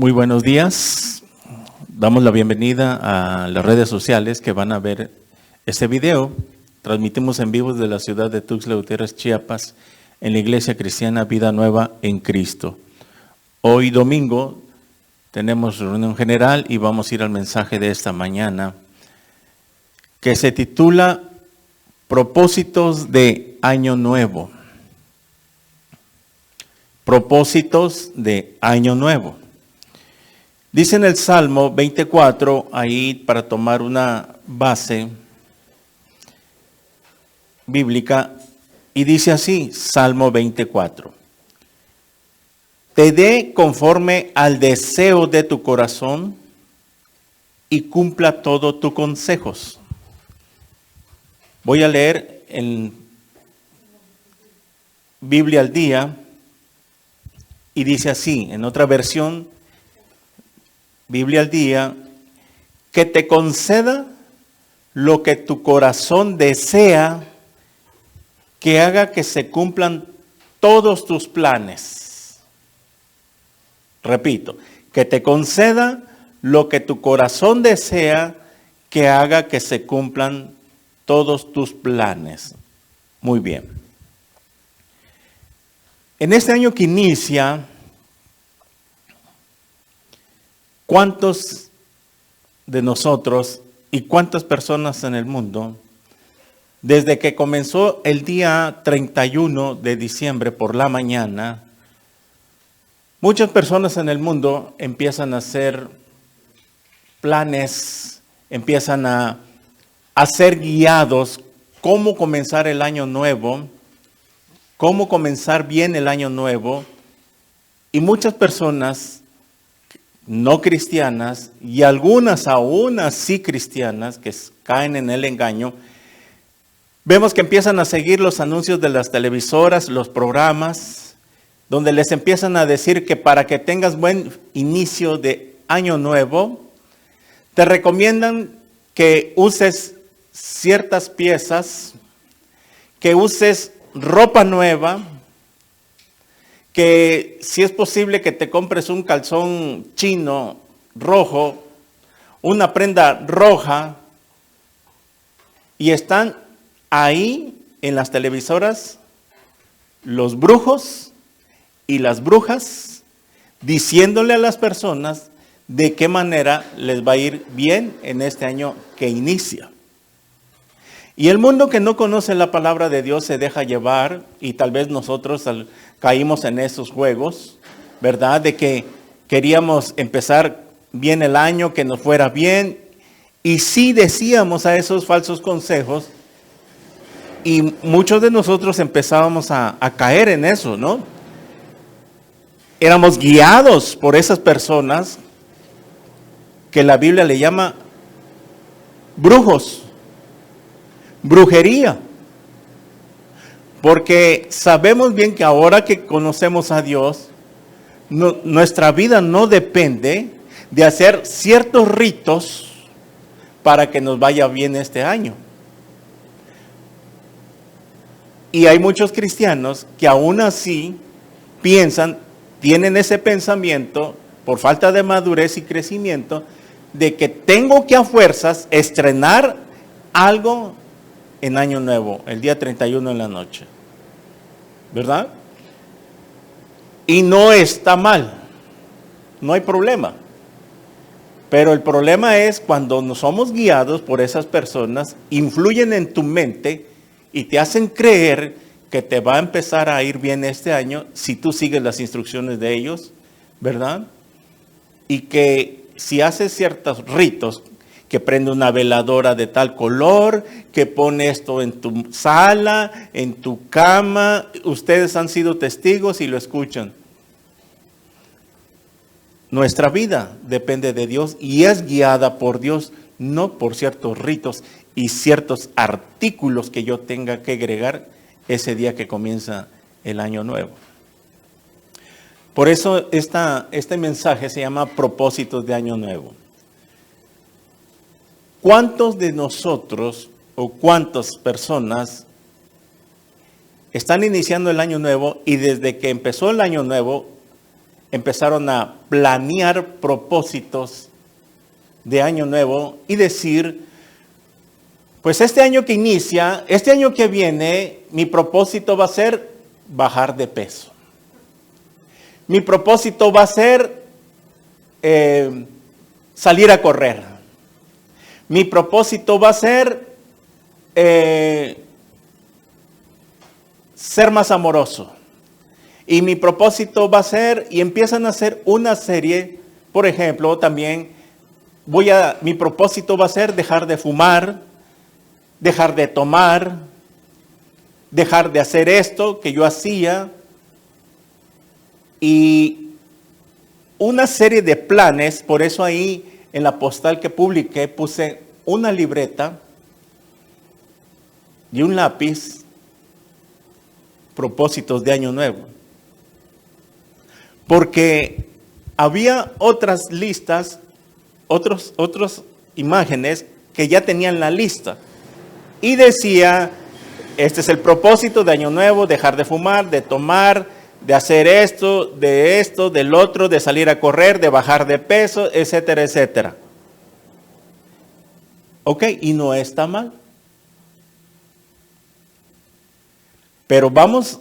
Muy buenos días. Damos la bienvenida a las redes sociales que van a ver este video. Transmitimos en vivo desde la ciudad de Tuxtla Gutiérrez, Chiapas, en la Iglesia Cristiana Vida Nueva en Cristo. Hoy domingo tenemos reunión general y vamos a ir al mensaje de esta mañana, que se titula Propósitos de Año Nuevo. Propósitos de Año Nuevo. Dice en el Salmo 24, ahí para tomar una base bíblica, y dice así, Salmo 24. Te dé conforme al deseo de tu corazón y cumpla todo tus consejos. Voy a leer en Biblia al Día y dice así, en otra versión, Biblia al Día, que te conceda lo que tu corazón desea, que haga que se cumplan todos tus planes. Repito, que te conceda lo que tu corazón desea, que haga que se cumplan todos tus planes. Muy bien. En este año que inicia, ¿cuántos de nosotros y cuántas personas en el mundo, desde que comenzó el día 31 de diciembre por la mañana, muchas personas en el mundo empiezan a hacer planes, empiezan a ser guiados cómo comenzar el año nuevo, cómo comenzar bien el año nuevo, y muchas personas no cristianas y algunas aún así cristianas que caen en el engaño, vemos que empiezan a seguir los anuncios de las televisoras, los programas, donde les empiezan a decir que para que tengas buen inicio de año nuevo, te recomiendan que uses ciertas piezas, que uses ropa nueva, que si es posible que te compres un calzón chino rojo, una prenda roja, y están ahí en las televisoras los brujos y las brujas diciéndole a las personas de qué manera les va a ir bien en este año que inicia. Y el mundo que no conoce la palabra de Dios se deja llevar, y tal vez nosotros caímos en esos juegos, ¿verdad? De que queríamos empezar bien el año, que nos fuera bien, y sí decíamos a esos falsos consejos, y muchos de nosotros empezábamos a caer en eso, ¿no? Éramos guiados por esas personas que la Biblia le llama brujos, brujería. Porque sabemos bien que ahora que conocemos a Dios, nuestra vida no depende de hacer ciertos ritos para que nos vaya bien este año. Y hay muchos cristianos que aún así piensan, tienen ese pensamiento por falta de madurez y crecimiento, de que tengo que a fuerzas estrenar algo en año nuevo, el día 31 en la noche, ¿verdad? Y no está mal, no hay problema. Pero el problema es cuando nos somos guiados por esas personas, influyen en tu mente y te hacen creer que te va a empezar a ir bien este año si tú sigues las instrucciones de ellos, ¿verdad? Y que si haces ciertos ritos, que prende una veladora de tal color, que pone esto en tu sala, en tu cama. Ustedes han sido testigos y lo escuchan. Nuestra vida depende de Dios y es guiada por Dios, no por ciertos ritos y ciertos artículos que yo tenga que agregar ese día que comienza el año nuevo. Por eso este mensaje se llama Propósitos de Año Nuevo. ¿Cuántos de nosotros o cuántas personas están iniciando el año nuevo y desde que empezó el año nuevo empezaron a planear propósitos de año nuevo y decir, pues este año que inicia, este año que viene, mi propósito va a ser bajar de peso. Mi propósito va a ser salir a correr. Mi propósito va a ser ser más amoroso. Y mi propósito va a ser, y empiezan a hacer una serie, por ejemplo, también mi propósito va a ser dejar de fumar, dejar de tomar, dejar de hacer esto que yo hacía. Y una serie de planes, por eso ahí en la postal que publiqué puse una libreta y un lápiz, propósitos de año nuevo. Porque había otras listas, otras imágenes que ya tenían la lista. Y decía, este es el propósito de año nuevo, dejar de fumar, de tomar, de hacer esto, del otro, de salir a correr, de bajar de peso, etcétera, etcétera. Ok, y no está mal. Pero vamos,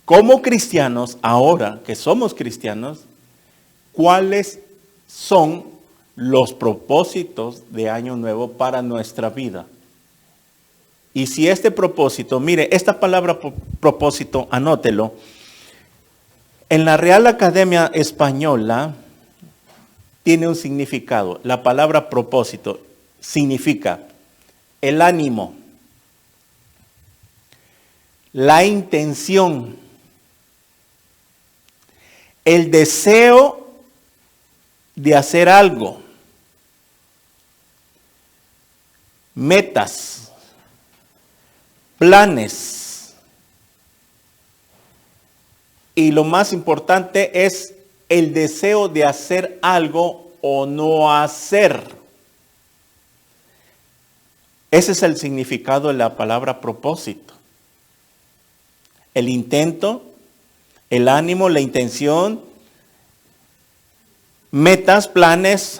como cristianos, ahora que somos cristianos, ¿cuáles son los propósitos de año nuevo para nuestra vida? Y si este propósito, mire, esta palabra propósito, anótelo. En la Real Academia Española tiene un significado. La palabra propósito significa el ánimo, la intención, el deseo de hacer algo, metas, planes. Y lo más importante es el deseo de hacer algo o no hacer. Ese es el significado de la palabra propósito. El intento, el ánimo, la intención, metas, planes,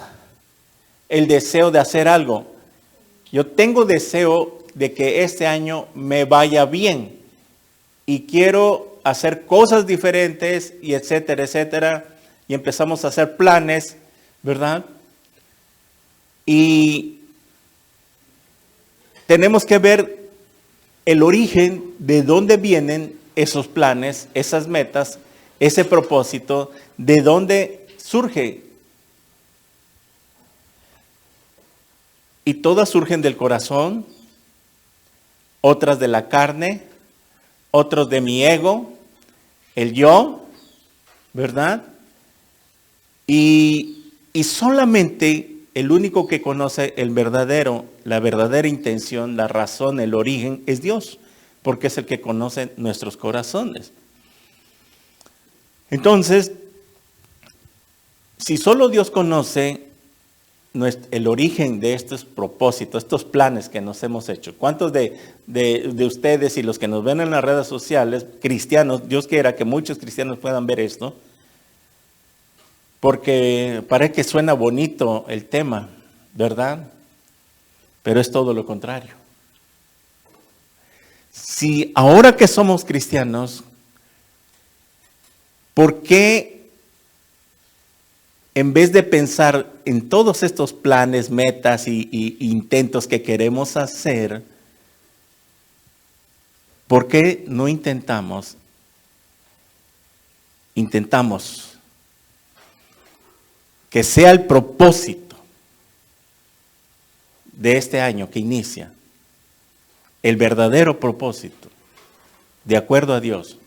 el deseo de hacer algo. Yo tengo deseo de que este año me vaya bien y quiero hacer cosas diferentes y etcétera, etcétera. Y empezamos a hacer planes, ¿verdad? Y tenemos que ver el origen de dónde vienen esos planes, esas metas, ese propósito, de dónde surge. Y todas surgen del corazón, otras de la carne, otros de mi ego, el yo, ¿verdad? Y solamente el único que conoce la verdadera intención, la razón, el origen, es Dios, porque es el que conoce nuestros corazones. Entonces, si solo Dios conoce el origen de estos propósitos, estos planes que nos hemos hecho, ¿cuántos de ustedes y los que nos ven en las redes sociales, cristianos, Dios quiera que muchos cristianos puedan ver esto? Porque parece que suena bonito el tema, ¿verdad? Pero es todo lo contrario. Si ahora que somos cristianos, ¿por qué en vez de pensar en todos estos planes, metas y intentos que queremos hacer, por qué no intentamos que sea el propósito de este año que inicia, el verdadero propósito, de acuerdo a Dios,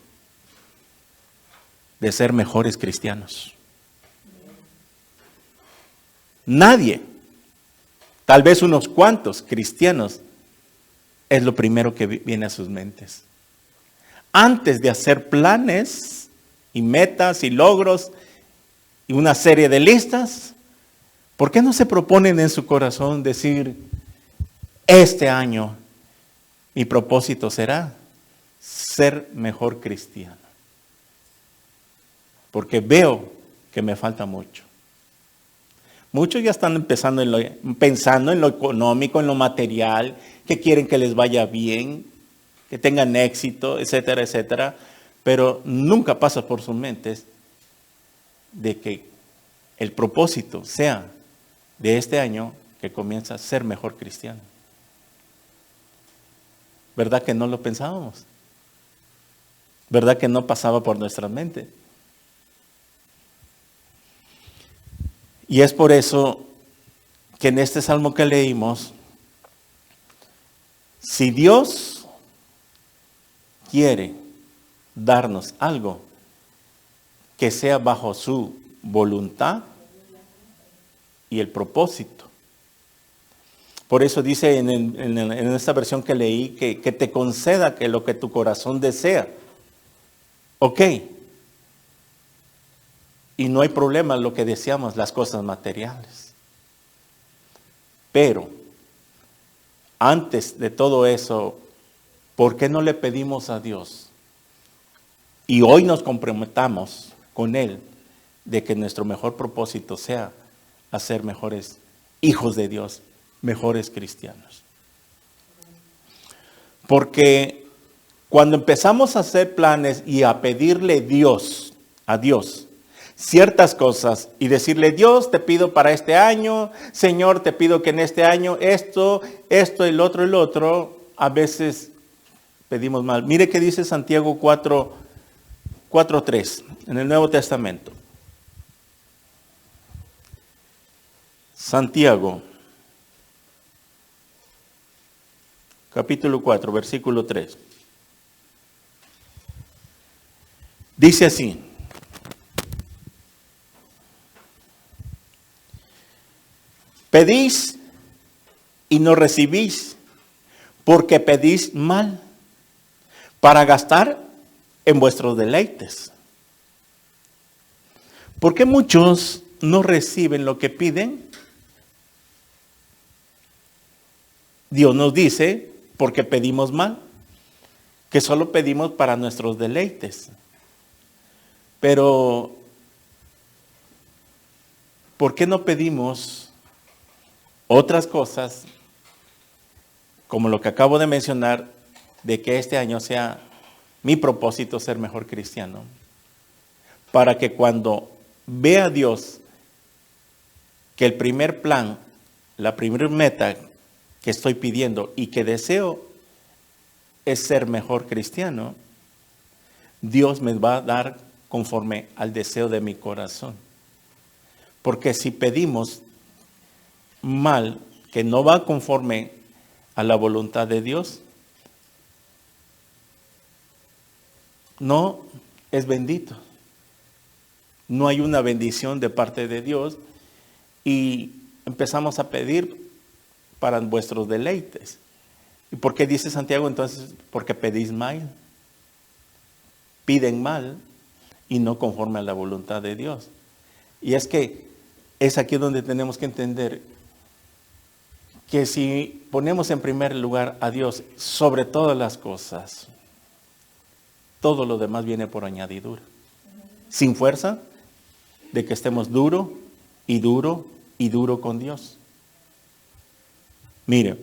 de ser mejores cristianos? Nadie, tal vez unos cuantos cristianos, es lo primero que viene a sus mentes. Antes de hacer planes y metas y logros y una serie de listas, ¿por qué no se proponen en su corazón decir, este año mi propósito será ser mejor cristiano? porque veo que me falta mucho. Muchos ya están pensando en lo económico, en lo material, que quieren que les vaya bien, que tengan éxito, etcétera, etcétera. Pero nunca pasa por sus mentes de que el propósito sea de este año que comienza a ser mejor cristiano. ¿Verdad que no lo pensábamos? ¿Verdad que no pasaba por nuestra mente? Y es por eso que en este salmo que leímos, si Dios quiere darnos algo que sea bajo su voluntad y el propósito. Por eso dice en esta versión que leí que te conceda que lo que tu corazón desea. Ok. Y no hay problema lo que deseamos, las cosas materiales. Pero antes de todo eso, ¿por qué no le pedimos a Dios? Y hoy nos comprometamos con Él de que nuestro mejor propósito sea hacer mejores hijos de Dios, mejores cristianos. Porque cuando empezamos a hacer planes y a pedirle a Dios, ciertas cosas y decirle, Dios, te pido para este año, Señor, te pido que en este año esto, el otro, a veces pedimos mal. Mire qué dice Santiago 4:3 en el Nuevo Testamento. Santiago, capítulo 4, versículo 3. Dice así: pedís y no recibís, porque pedís mal, para gastar en vuestros deleites. ¿Por qué muchos no reciben lo que piden? Dios nos dice, porque pedimos mal, que solo pedimos para nuestros deleites. Pero, ¿por qué no pedimos otras cosas, como lo que acabo de mencionar, de que este año sea mi propósito ser mejor cristiano? Para que cuando vea Dios que el primer plan, la primera meta que estoy pidiendo y que deseo es ser mejor cristiano, Dios me va a dar conforme al deseo de mi corazón. Porque si pedimos mal, que no va conforme a la voluntad de Dios, no es bendito. No hay una bendición de parte de Dios y empezamos a pedir para vuestros deleites. ¿Y por qué dice Santiago entonces? Porque pedís mal. Piden mal y no conforme a la voluntad de Dios. Y es que es aquí donde tenemos que entender que si ponemos en primer lugar a Dios sobre todas las cosas, todo lo demás viene por añadidura. Sin fuerza de que estemos duro y duro y duro con Dios. Mire,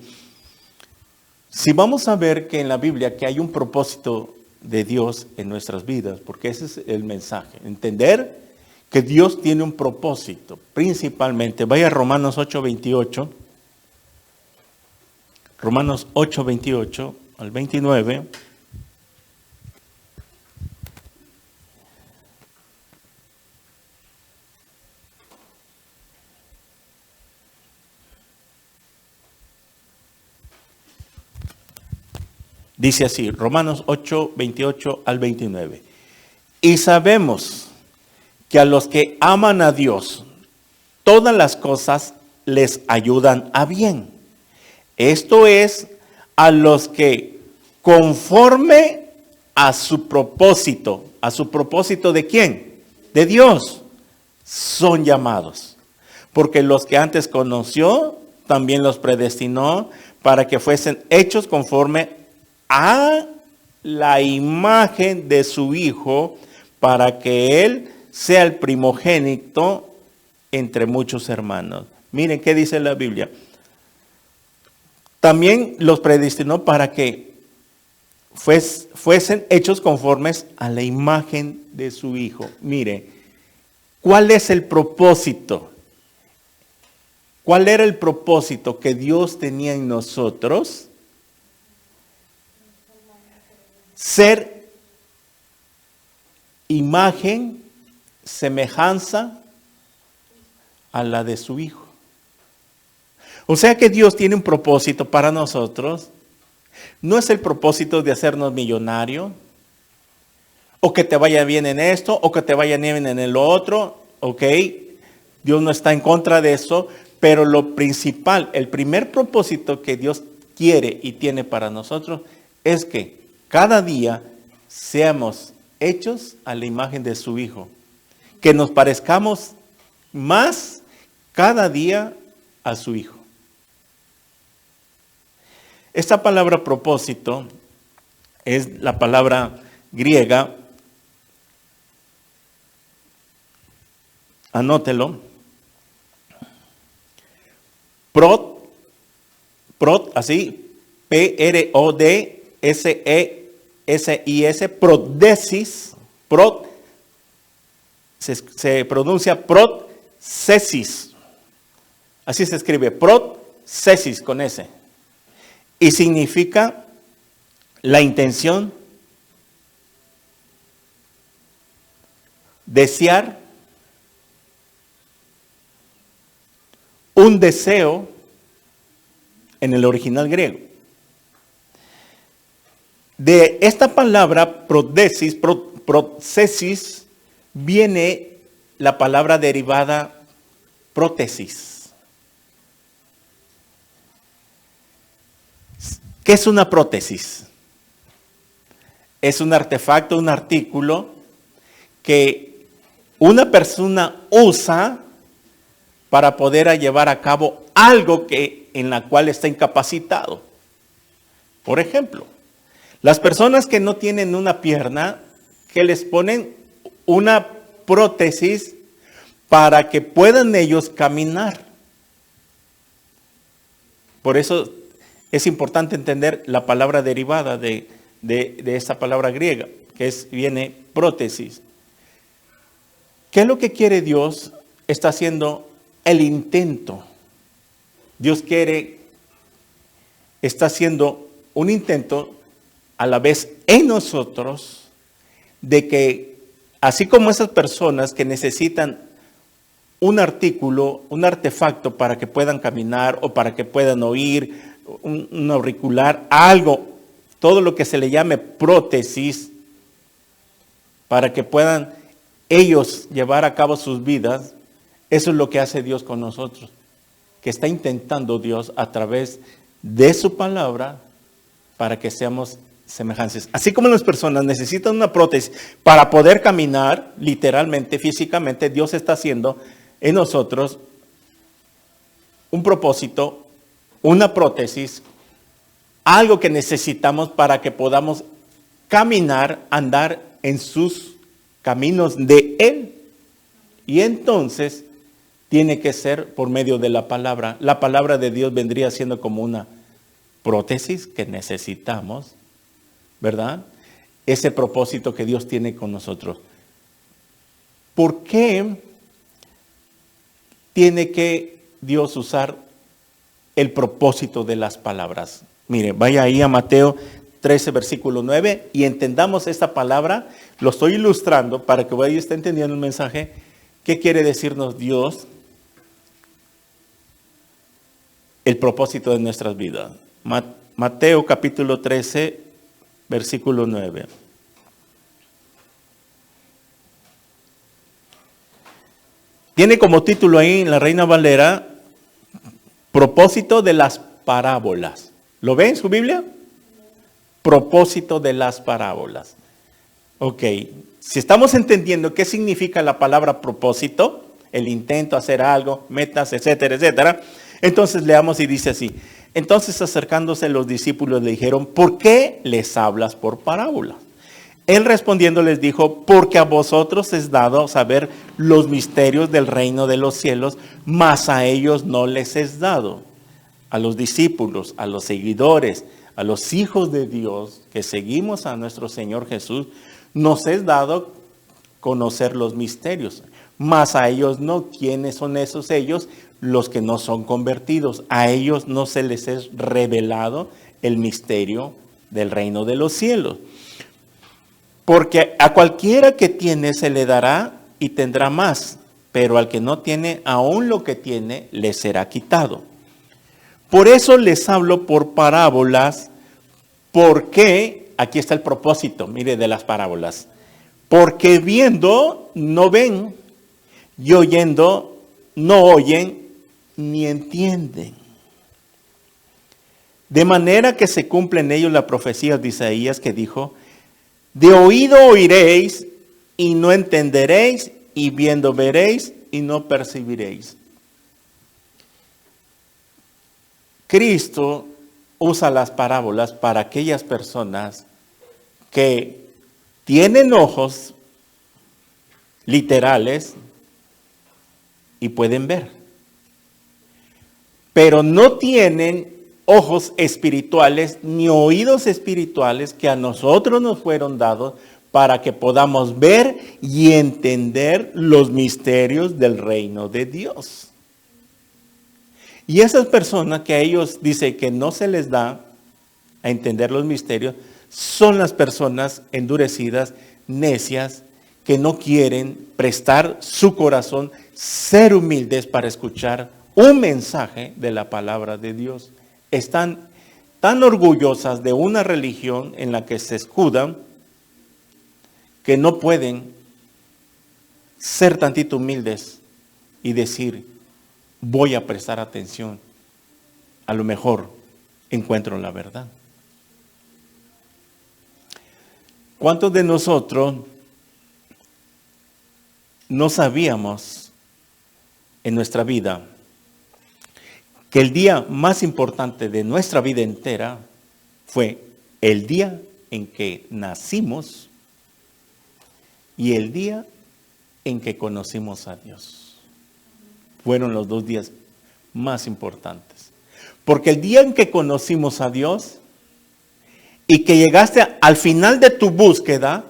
si vamos a ver que en la Biblia que hay un propósito de Dios en nuestras vidas, porque ese es el mensaje, entender que Dios tiene un propósito, principalmente, vaya a Romanos 8:28, Romanos 8:28 al 29, dice así, Romanos 8:28 al 29. Y sabemos que a los que aman a Dios, todas las cosas les ayudan a bien. Esto es, a los que conforme a su propósito ¿de quién? De Dios, son llamados. Porque los que antes conoció, también los predestinó para que fuesen hechos conforme a la imagen de su Hijo, para que Él sea el primogénito entre muchos hermanos. Miren qué dice la Biblia. También los predestinó para que fuesen hechos conformes a la imagen de su Hijo. Mire, ¿cuál es el propósito? ¿Cuál era el propósito que Dios tenía en nosotros? Ser imagen, semejanza a la de su Hijo. O sea que Dios tiene un propósito para nosotros. No es el propósito de hacernos millonarios, o que te vaya bien en esto, o que te vaya bien en el otro, ¿ok? Dios no está en contra de eso, pero lo principal, el primer propósito que Dios quiere y tiene para nosotros es que cada día seamos hechos a la imagen de su Hijo, que nos parezcamos más cada día a su Hijo. Esta palabra propósito es la palabra griega, anótelo, así, P-R-O-D-S-E-S-I-S, prodesis, se pronuncia procesis, así se escribe, procesis con S, y significa la intención, desear, un deseo en el original griego. De esta palabra procesis, viene la palabra derivada prótesis. ¿Qué es una prótesis? Es un artefacto, un artículo que una persona usa para poder llevar a cabo algo en la cual está incapacitado. Por ejemplo, las personas que no tienen una pierna, que les ponen una prótesis para que puedan ellos caminar. Por eso es importante entender la palabra derivada de esta palabra griega, que viene prótesis. ¿Qué es lo que quiere Dios? Está haciendo el intento. Dios está haciendo un intento a la vez en nosotros de que, así como esas personas que necesitan un artículo, un artefacto para que puedan caminar o para que puedan oír, un auricular, algo, todo lo que se le llame prótesis, para que puedan ellos llevar a cabo sus vidas. Eso es lo que hace Dios con nosotros, que está intentando Dios a través de su palabra para que seamos semejantes. Así como las personas necesitan una prótesis para poder caminar, literalmente, físicamente, Dios está haciendo en nosotros un propósito, una prótesis, algo que necesitamos para que podamos caminar, andar en sus caminos de Él. Y entonces tiene que ser por medio de la palabra. La palabra de Dios vendría siendo como una prótesis que necesitamos, ¿verdad? Ese propósito que Dios tiene con nosotros. ¿Por qué tiene que Dios usar el propósito de las palabras? Mire, vaya ahí a Mateo 13, versículo 9, y entendamos esta palabra. Lo estoy ilustrando para que vaya esté entendiendo el mensaje. ¿Qué quiere decirnos Dios? El propósito de nuestras vidas. Mateo capítulo 13, versículo 9. Tiene como título ahí en la Reina Valera, propósito de las parábolas. ¿Lo ve en su Biblia? Propósito de las parábolas. Ok, si estamos entendiendo qué significa la palabra propósito, el intento, hacer algo, metas, etcétera, etcétera, entonces leamos y dice así: entonces acercándose los discípulos le dijeron, ¿por qué les hablas por parábolas? Él respondiendo les dijo, porque a vosotros es dado saber los misterios del reino de los cielos, mas a ellos no les es dado. A los discípulos, a los seguidores, a los hijos de Dios que seguimos a nuestro Señor Jesús, nos es dado conocer los misterios, mas a ellos no. ¿Quiénes son esos ellos? Los que no son convertidos. A ellos no se les es revelado el misterio del reino de los cielos. Porque a cualquiera que tiene se le dará y tendrá más, pero al que no tiene, aún lo que tiene le será quitado. Por eso les hablo por parábolas, porque, aquí está el propósito, mire, de las parábolas. Porque viendo no ven, y oyendo no oyen, ni entienden. De manera que se cumple en ellos la profecía de Isaías que dijo, de oído oiréis y no entenderéis, y viendo veréis y no percibiréis. Cristo usa las parábolas para aquellas personas que tienen ojos literales y pueden ver, pero no tienen ojos espirituales ni oídos espirituales que a nosotros nos fueron dados para que podamos ver y entender los misterios del reino de Dios. Y esas personas que a ellos dice que no se les da a entender los misterios, son las personas endurecidas, necias, que no quieren prestar su corazón, ser humildes para escuchar un mensaje de la palabra de Dios. Están tan orgullosas de una religión en la que se escudan que no pueden ser tantito humildes y decir, voy a prestar atención, a lo mejor encuentro la verdad. ¿Cuántos de nosotros no sabíamos en nuestra vida que el día más importante de nuestra vida entera fue el día en que nacimos y el día en que conocimos a Dios? Fueron los 2 días más importantes. Porque el día en que conocimos a Dios y que llegaste al final de tu búsqueda,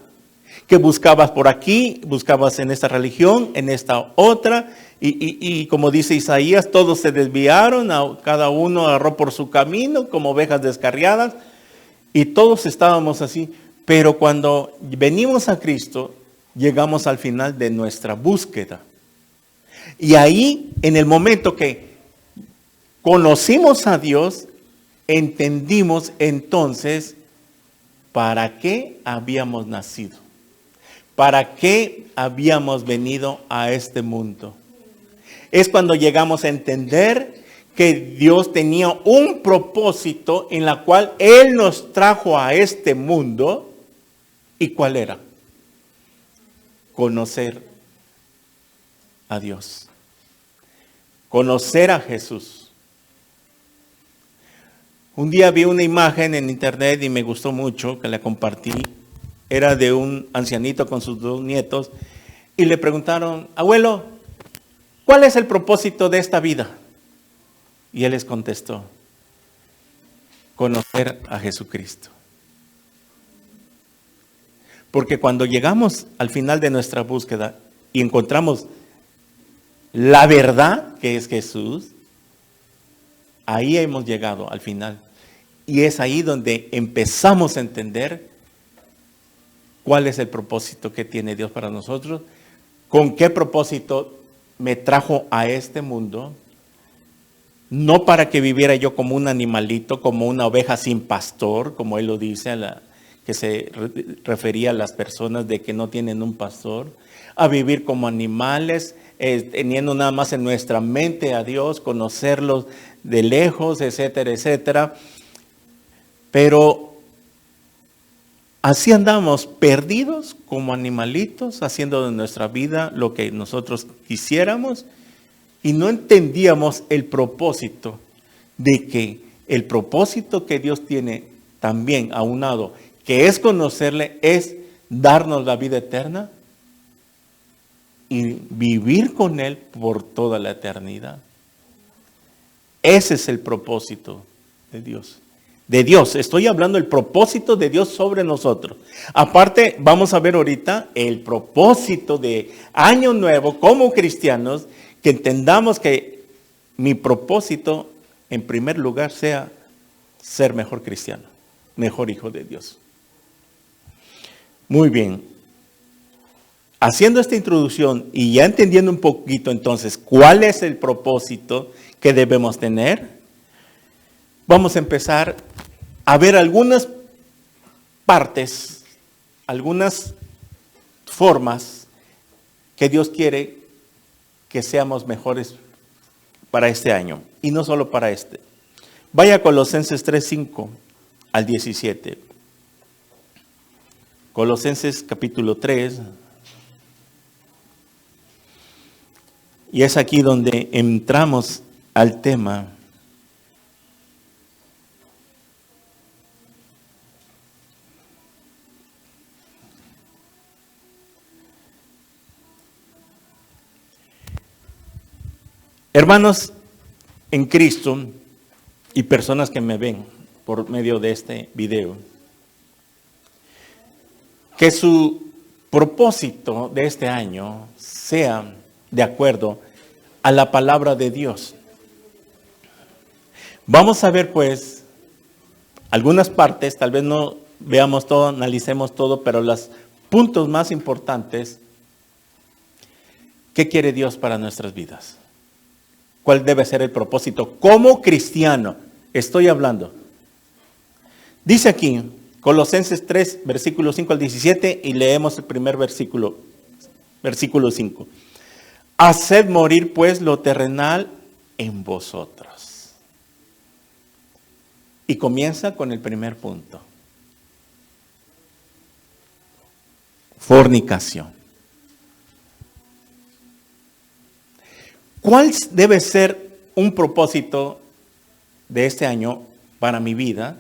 que buscabas por aquí, buscabas en esta religión, en esta otra, y como dice Isaías, todos se desviaron, cada uno agarró por su camino como ovejas descarriadas, y todos estábamos así. Pero cuando venimos a Cristo, llegamos al final de nuestra búsqueda. Y ahí, en el momento que conocimos a Dios, entendimos entonces para qué habíamos nacido, para qué habíamos venido a este mundo. Es cuando llegamos a entender que Dios tenía un propósito en la cual Él nos trajo a este mundo. ¿Y cuál era? Conocer a Dios, conocer a Jesús. Un día vi una imagen en internet y me gustó mucho, que la compartí. Era de un ancianito con sus 2 nietos y le preguntaron, abuelo, ¿cuál es el propósito de esta vida? Y él les contestó, conocer a Jesucristo. Porque cuando llegamos al final de nuestra búsqueda y encontramos la verdad que es Jesús, ahí hemos llegado al final. Y es ahí donde empezamos a entender cuál es el propósito que tiene Dios para nosotros, con qué propósito me trajo a este mundo, no para que viviera yo como un animalito, como una oveja sin pastor, como él lo dice, que se refería a las personas de que no tienen un pastor, a vivir como animales, teniendo nada más en nuestra mente a Dios, conocerlos de lejos, etcétera, etcétera. Pero así andamos perdidos como animalitos, haciendo de nuestra vida lo que nosotros quisiéramos, y no entendíamos el propósito de que el propósito que Dios tiene también aunado, que es conocerle, es darnos la vida eterna y vivir con Él por toda la eternidad. Ese es el propósito de Dios. De Dios, estoy hablando del propósito de Dios sobre nosotros. Aparte, vamos a ver ahorita el propósito de Año Nuevo como cristianos, que entendamos que mi propósito, en primer lugar, sea ser mejor cristiano, mejor hijo de Dios. Muy bien. Haciendo esta introducción y ya entendiendo un poquito entonces cuál es el propósito que debemos tener, vamos a empezar a ver algunas partes, algunas formas que Dios quiere que seamos mejores para este año. Y no solo para este. Vaya a Colosenses 3:5 al 17. Colosenses capítulo 3. Y es aquí donde entramos al tema. Hermanos en Cristo y personas que me ven por medio de este video, que su propósito de este año sea de acuerdo a la palabra de Dios. Vamos a ver pues algunas partes, tal vez no veamos todo, analicemos todo, pero los puntos más importantes. ¿Qué quiere Dios para nuestras vidas? ¿Cuál debe ser el propósito? Como cristiano estoy hablando. Dice aquí, Colosenses 3, versículo 5 al 17, y leemos el primer versículo 5. Haced morir pues lo terrenal en vosotros. Y comienza con el primer punto. Fornicación. ¿Cuál debe ser un propósito de este año para mi vida?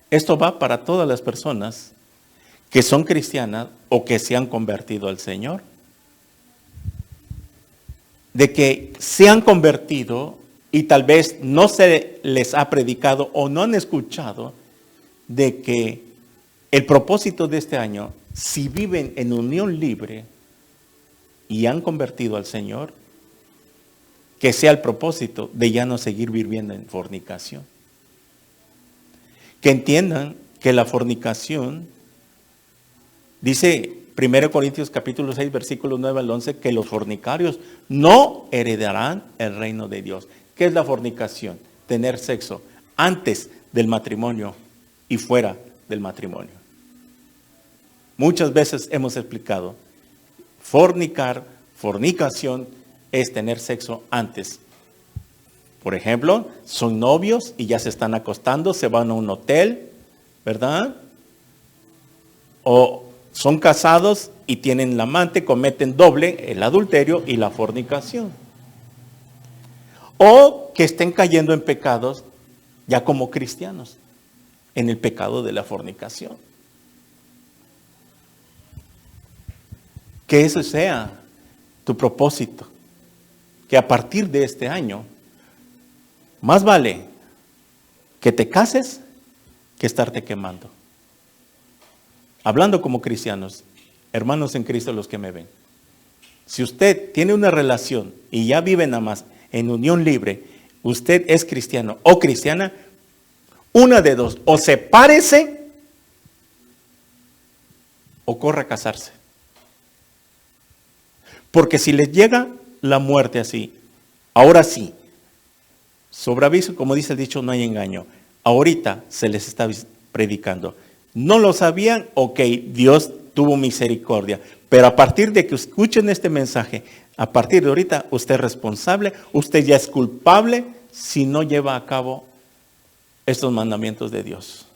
Esto va para todas las personas que son cristianas o que se han convertido al Señor. De que se han convertido y tal vez no se les ha predicado o no han escuchado de que el propósito de este año, si viven en unión libre y han convertido al Señor, que sea el propósito de ya no seguir viviendo en fornicación. Que entiendan que la fornicación, dice 1 Corintios capítulo 6, versículos 9 al 11, que los fornicarios no heredarán el reino de Dios. ¿Qué es la fornicación? Tener sexo antes del matrimonio y fuera del matrimonio. Muchas veces hemos explicado, fornicación es tener sexo antes. Por ejemplo, son novios y ya se están acostando, se van a un hotel, ¿verdad? O son casados y tienen la amante, cometen doble, el adulterio y la fornicación. O que estén cayendo en pecados ya como cristianos, en el pecado de la fornicación. Que eso sea tu propósito, que a partir de este año, más vale que te cases que estarte quemando. Hablando como cristianos, hermanos en Cristo los que me ven. Si usted tiene una relación y ya vive nada más en unión libre, usted es cristiano o cristiana, una de dos, o sepárese o corra a casarse. Porque si les llega la muerte así, ahora sí, sobre aviso, como dice el dicho, no hay engaño. Ahorita se les está predicando. No lo sabían, ok, Dios tuvo misericordia. Pero a partir de que escuchen este mensaje, a partir de ahorita, usted es responsable, usted ya es culpable si no lleva a cabo estos mandamientos de Dios.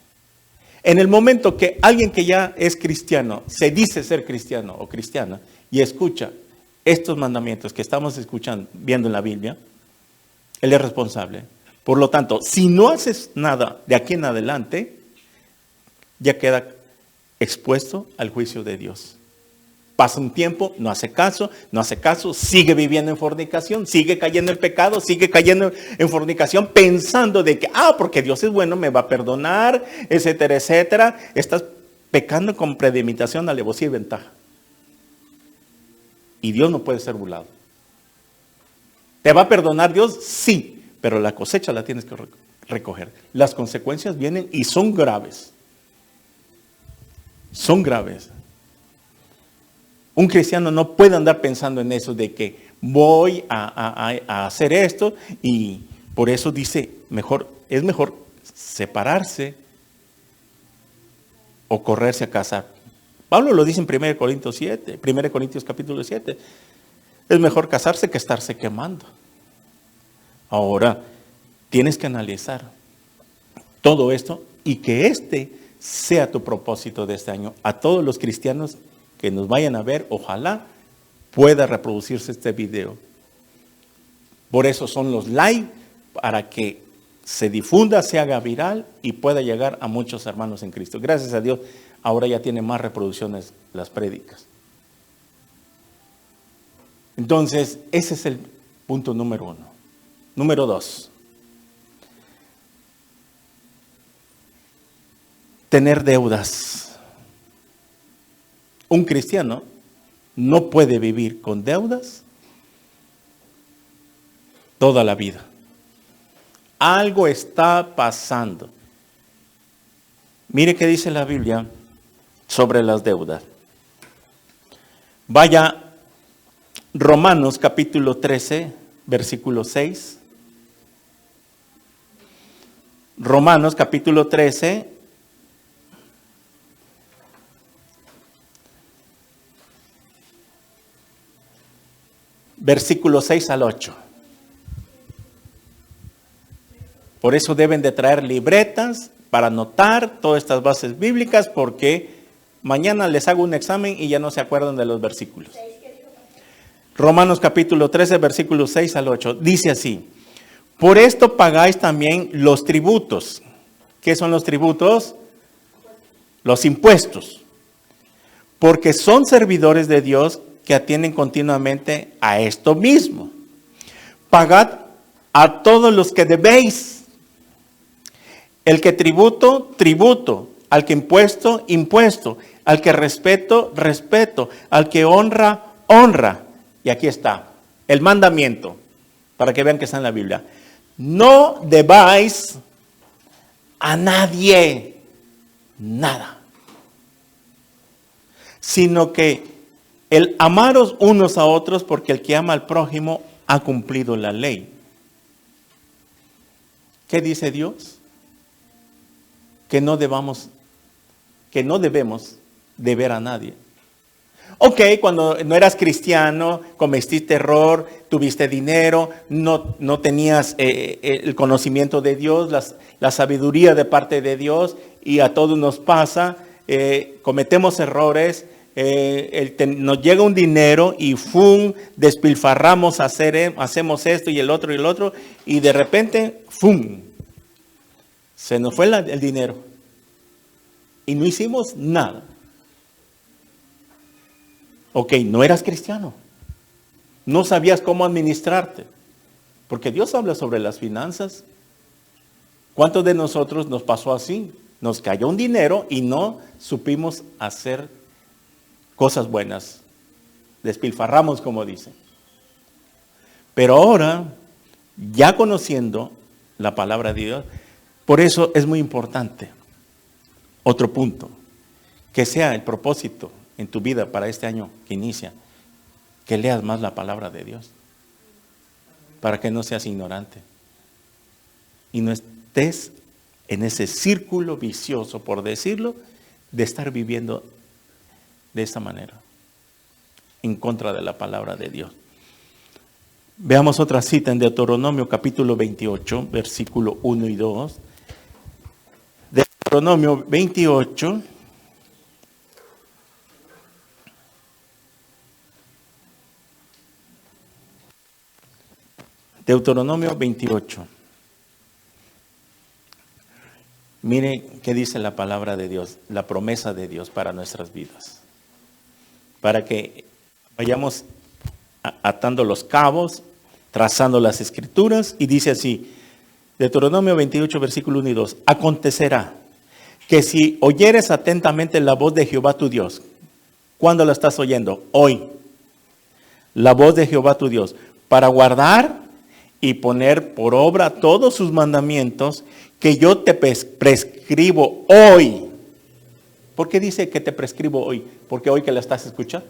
En el momento que alguien que ya es cristiano, se dice ser cristiano o cristiana, y escucha estos mandamientos que estamos escuchando, viendo en la Biblia, él es responsable. Por lo tanto, si no haces nada de aquí en adelante, ya queda expuesto al juicio de Dios. Pasa un tiempo, no hace caso, sigue viviendo en fornicación, sigue cayendo en pecado, sigue cayendo en fornicación, pensando de que, porque Dios es bueno, me va a perdonar, etcétera, etcétera. Estás pecando con premeditación, alevosía y ventaja. Y Dios no puede ser burlado. ¿Te va a perdonar Dios? Sí, pero la cosecha la tienes que recoger. Las consecuencias vienen y son graves. Son graves. Un cristiano no puede andar pensando en eso de que voy a hacer esto, y por eso dice, es mejor separarse o correrse a casar. Pablo lo dice en 1 Corintios capítulo 7. Es mejor casarse que estarse quemando. Ahora, tienes que analizar todo esto y que este sea tu propósito de este año. A todos los cristianos que nos vayan a ver, ojalá pueda reproducirse este video. Por eso son los live, para que se difunda, se haga viral y pueda llegar a muchos hermanos en Cristo. Gracias a Dios, ahora ya tiene más reproducciones las prédicas. Entonces, ese es el punto número 1. Número 2. Tener deudas. Un cristiano no puede vivir con deudas toda la vida. Algo está pasando. Mire qué dice la Biblia sobre las deudas. Vaya Romanos capítulo 13, versículo 6. Romanos capítulo 13, versículo 6 al 8. Por eso deben de traer libretas para anotar todas estas bases bíblicas, porque mañana les hago un examen y ya no se acuerdan de los versículos. Romanos capítulo 13, versículos 6 al 8. Dice así: por esto pagáis también los tributos. ¿Qué son los tributos? Los impuestos. Porque son servidores de Dios que atienden continuamente a esto mismo. Pagad a todos los que debéis. El que tributo, tributo. Al que impuesto, impuesto. Al que respeto, respeto. Al que honra, honra. Y aquí está el mandamiento, para que vean que está en la Biblia. No debáis a nadie nada, sino que el amaros unos a otros, porque el que ama al prójimo ha cumplido la ley. ¿Qué dice Dios? Que no debemos deber a nadie. Ok, cuando no eras cristiano, cometiste error, tuviste dinero, no tenías el conocimiento de Dios, la sabiduría de parte de Dios, y a todos nos pasa, cometemos errores. Nos llega un dinero y despilfarramos, hacemos esto y el otro, y de repente, se nos fue el dinero y no hicimos nada. Ok, no eras cristiano, no sabías cómo administrarte, porque Dios habla sobre las finanzas. ¿Cuántos de nosotros nos pasó así? Nos cayó un dinero y no supimos hacer cosas buenas, despilfarramos, como dicen. Pero ahora, ya conociendo la palabra de Dios, por eso es muy importante, otro punto, que sea el propósito en tu vida para este año que inicia, que leas más la palabra de Dios, para que no seas ignorante y no estés en ese círculo vicioso, por decirlo, de estar viviendo de esta manera, en contra de la palabra de Dios. Veamos otra cita en Deuteronomio capítulo 28, versículo 1 y 2. Deuteronomio 28, Mire qué dice la palabra de Dios, la promesa de Dios para nuestras vidas. Para que vayamos atando los cabos, trazando las escrituras, y dice así, Deuteronomio 28, versículo 1 y 2, acontecerá que si oyeres atentamente la voz de Jehová tu Dios, ¿cuándo la estás oyendo? Hoy. La voz de Jehová tu Dios, para guardar y poner por obra todos sus mandamientos que yo te prescribo hoy. ¿Por qué dice que te prescribo hoy? Porque hoy que la estás escuchando.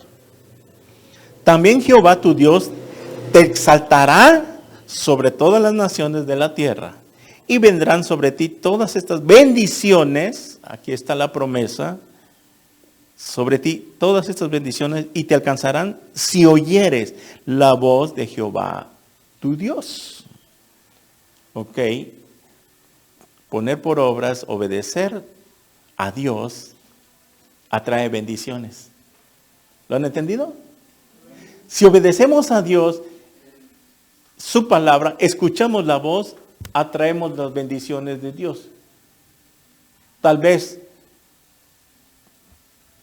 También Jehová tu Dios te exaltará sobre todas las naciones de la tierra y vendrán sobre ti todas estas bendiciones. Aquí está la promesa. Sobre ti todas estas bendiciones y te alcanzarán si oyeres la voz de Jehová tu Dios. Ok. Poner por obras, obedecer a Dios atrae bendiciones. ¿Lo han entendido? Si obedecemos a Dios, su palabra, escuchamos la voz, atraemos las bendiciones de Dios. Tal vez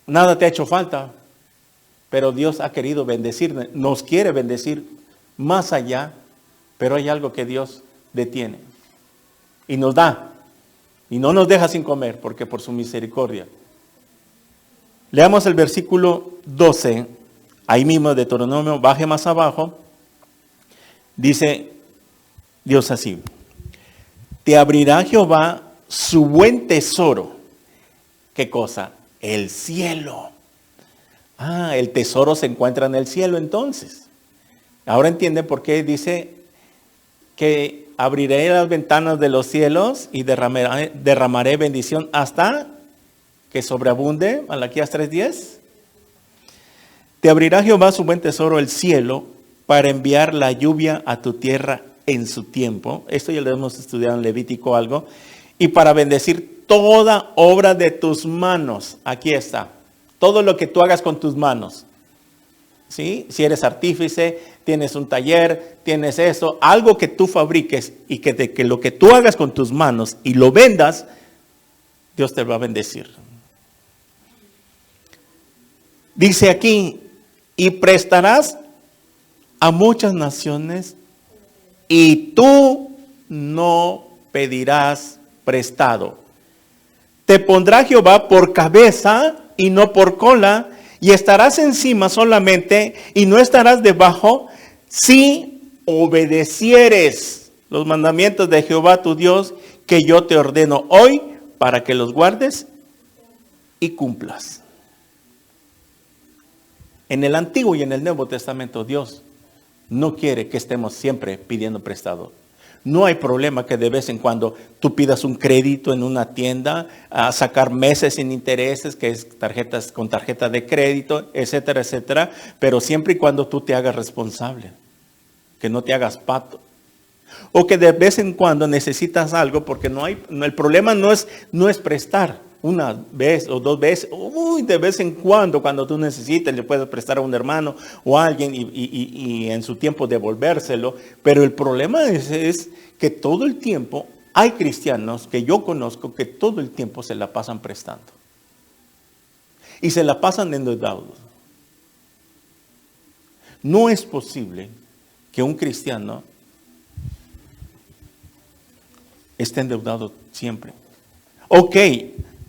nada te ha hecho falta, pero Dios ha querido bendecirnos, nos quiere bendecir más allá, pero hay algo que Dios detiene y nos da, y no nos deja sin comer, porque por su misericordia. Leamos el versículo 12, ahí mismo de Deuteronomio, baje más abajo, dice Dios así, te abrirá Jehová su buen tesoro. ¿Qué cosa? El cielo. Ah, el tesoro se encuentra en el cielo entonces. Ahora entienden por qué dice que abriré las ventanas de los cielos y derramaré bendición hasta que sobreabunde. Malaquías 3:10. Te abrirá Jehová su buen tesoro, el cielo, para enviar la lluvia a tu tierra en su tiempo. Esto ya lo hemos estudiado en Levítico algo. Y para bendecir toda obra de tus manos. Aquí está. Todo lo que tú hagas con tus manos. ¿Sí? Si eres artífice, tienes un taller, tienes eso, algo que tú fabriques y que lo que tú hagas con tus manos y lo vendas, Dios te va a bendecir. Dice aquí, y prestarás a muchas naciones y tú no pedirás prestado. Te pondrá Jehová por cabeza y no por cola, y estarás encima solamente y no estarás debajo, si obedecieres los mandamientos de Jehová tu Dios, que yo te ordeno hoy, para que los guardes y cumplas. En el Antiguo y en el Nuevo Testamento, Dios no quiere que estemos siempre pidiendo prestado. No hay problema que de vez en cuando tú pidas un crédito en una tienda, a sacar meses sin intereses, que es tarjetas con tarjeta de crédito, etcétera, etcétera, pero siempre y cuando tú te hagas responsable, que no te hagas pato. O que de vez en cuando necesitas algo, porque el problema no es prestar una vez o dos veces. De vez en cuando tú necesites, le puedes prestar a un hermano o a alguien y en su tiempo devolvérselo. Pero el problema es que todo el tiempo hay cristianos que yo conozco que todo el tiempo se la pasan prestando. Y se la pasan endeudados. No es posible que un cristiano esté endeudado siempre. Ok,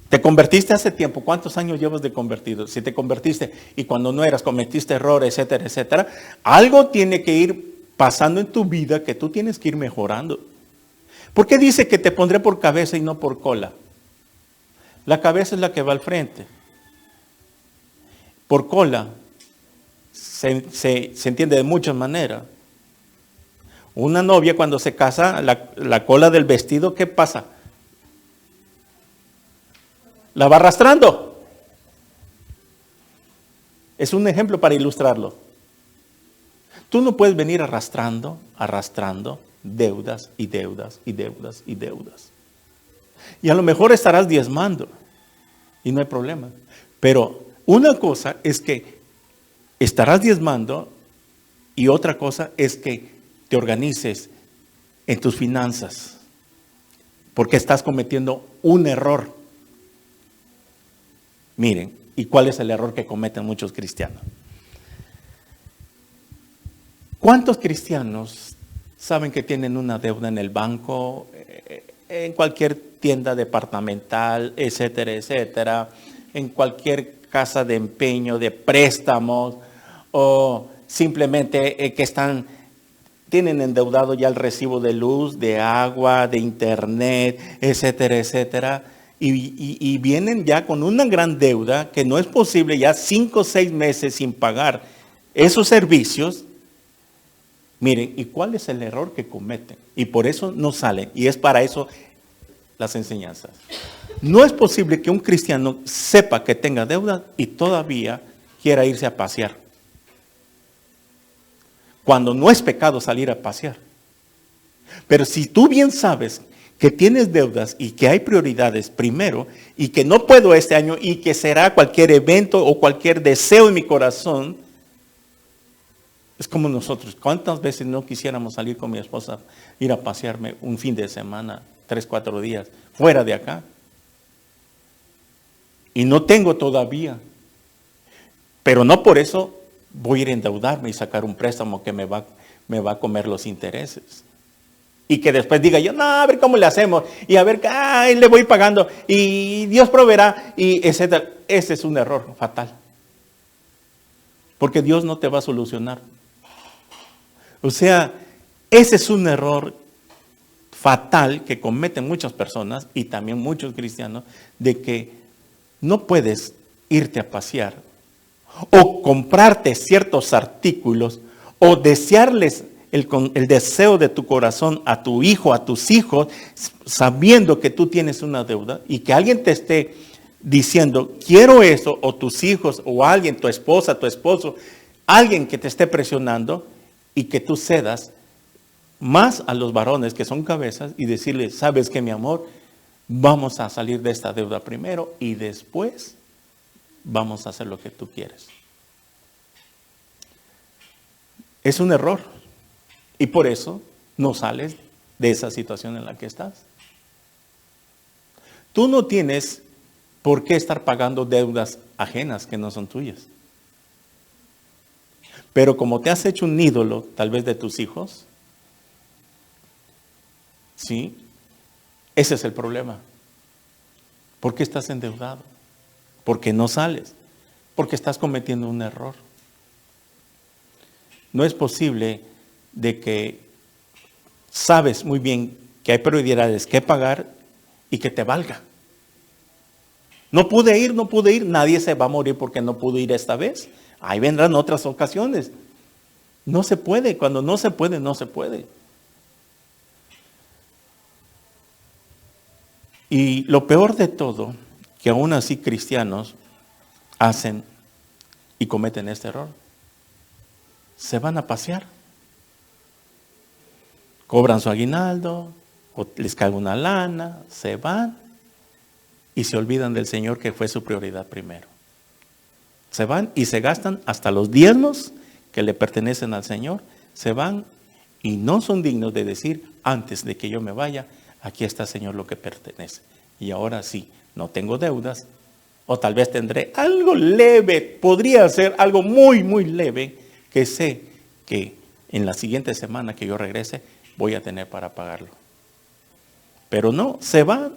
te convertiste hace tiempo. ¿Cuántos años llevas de convertido? Si te convertiste y cuando no eras cometiste errores, etcétera, etcétera, algo tiene que ir pasando en tu vida que tú tienes que ir mejorando. ¿Por qué dice que te pondré por cabeza y no por cola? La cabeza es la que va al frente. Por cola se entiende de muchas maneras. Una novia cuando se casa, la cola del vestido, ¿qué pasa? La va arrastrando. Es un ejemplo para ilustrarlo. Tú no puedes venir arrastrando deudas y deudas y deudas y deudas. Y a lo mejor estarás diezmando y no hay problema. Pero una cosa es que estarás diezmando y otra cosa es que te organices en tus finanzas. porque estás cometiendo un error. Miren, ¿y cuál es el error que cometen muchos cristianos? ¿Cuántos cristianos saben que tienen una deuda en el banco, en cualquier tienda departamental, etcétera, etcétera, en cualquier casa de empeño, de préstamos, o simplemente tienen endeudado ya el recibo de luz, de agua, de internet, etcétera, etcétera, y vienen ya con una gran deuda que no es posible ya 5 o 6 meses sin pagar esos servicios? Miren, ¿y cuál es el error que cometen? Y por eso no salen, y es para eso las enseñanzas. No es posible que un cristiano sepa que tenga deuda y todavía quiera irse a pasear, cuando no es pecado salir a pasear. Pero si tú bien sabes que tienes deudas y que hay prioridades primero, y que no puedo este año, y que será cualquier evento o cualquier deseo en mi corazón, es como nosotros. ¿Cuántas veces no quisiéramos salir con mi esposa, ir a pasearme un fin de semana, 3, 4 días, fuera de acá? Y no tengo todavía. Pero no por eso voy a ir a endeudarme y sacar un préstamo que me va a comer los intereses. Y que después diga yo, no, a ver cómo le hacemos. Y a ver, le voy pagando. Y Dios proveerá. Y etcétera. Ese es un error fatal. Porque Dios no te va a solucionar. O sea, ese es un error fatal que cometen muchas personas y también muchos cristianos, de que no puedes irte a pasear o comprarte ciertos artículos o desearles el deseo de tu corazón a tu hijo, a tus hijos, sabiendo que tú tienes una deuda y que alguien te esté diciendo, quiero eso, o tus hijos, o alguien, tu esposa, tu esposo, alguien que te esté presionando, y que tú cedas más a los varones que son cabezas y decirles, sabes que mi amor, vamos a salir de esta deuda primero y después vamos a hacer lo que tú quieres. Es un error y por eso no sales de esa situación en la que estás. Tú no tienes por qué estar pagando deudas ajenas que no son tuyas. Pero como te has hecho un ídolo, tal vez de tus hijos, ¿sí? Ese es el problema. ¿Por qué estás endeudado? ¿Por qué no sales? Porque estás cometiendo un error. No es posible de que sabes muy bien que hay prioridades que pagar y que te valga. No pude ir, nadie se va a morir porque no pudo ir esta vez. Ahí vendrán otras ocasiones. No se puede, cuando no se puede, no se puede. Y lo peor de todo, que aún así cristianos hacen y cometen este error. Se van a pasear. Cobran su aguinaldo, o les cae una lana, se van y se olvidan del Señor, que fue su prioridad primero. Se van y se gastan hasta los diezmos que le pertenecen al Señor. Se van y no son dignos de decir, antes de que yo me vaya, aquí está, Señor, lo que pertenece. Y ahora sí, no tengo deudas, o tal vez tendré algo leve, podría ser algo muy, muy leve, que sé que en la siguiente semana que yo regrese voy a tener para pagarlo. Pero no, se van,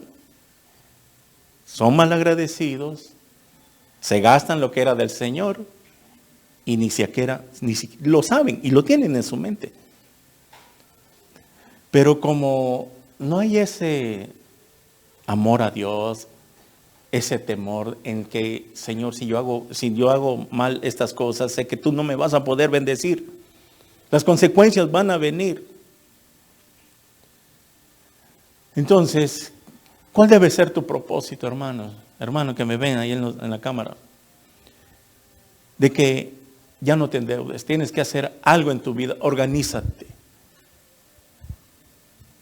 son malagradecidos, se gastan lo que era del Señor y ni siquiera lo saben y lo tienen en su mente. Pero como no hay ese amor a Dios, ese temor en que, Señor, si yo hago mal estas cosas, sé que tú no me vas a poder bendecir. Las consecuencias van a venir. Entonces, ¿cuál debe ser tu propósito, hermanos? Hermanos que me ven ahí en la cámara. De que ya no te endeudes, tienes que hacer algo en tu vida, organízate.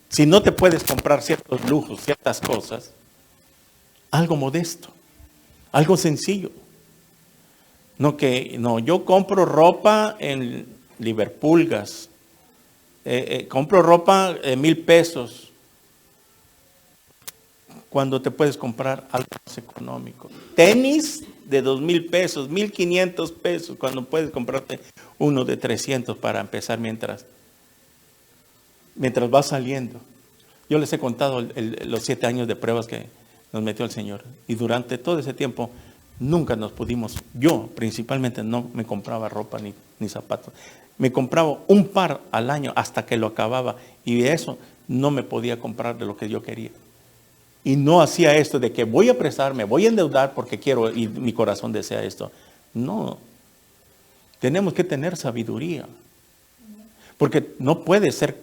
Si no te puedes comprar ciertos lujos, ciertas cosas, algo modesto, algo sencillo. No, yo compro ropa en Liverpulgas, compro ropa 1,000 pesos. cuando te puedes comprar algo más económico. Tenis de 2,000 pesos, 1,500 pesos, cuando puedes comprarte uno de 300 para empezar mientras vas saliendo. Yo les he contado los 7 años de pruebas que nos metió el Señor. Y durante todo ese tiempo nunca nos pudimos, yo principalmente no me compraba ropa ni zapatos. Me compraba un par al año hasta que lo acababa. Y de eso no me podía comprar de lo que yo quería. Y no hacía esto de que voy a prestarme, voy a endeudar porque quiero y mi corazón desea esto. No. Tenemos que tener sabiduría. Porque no puede ser,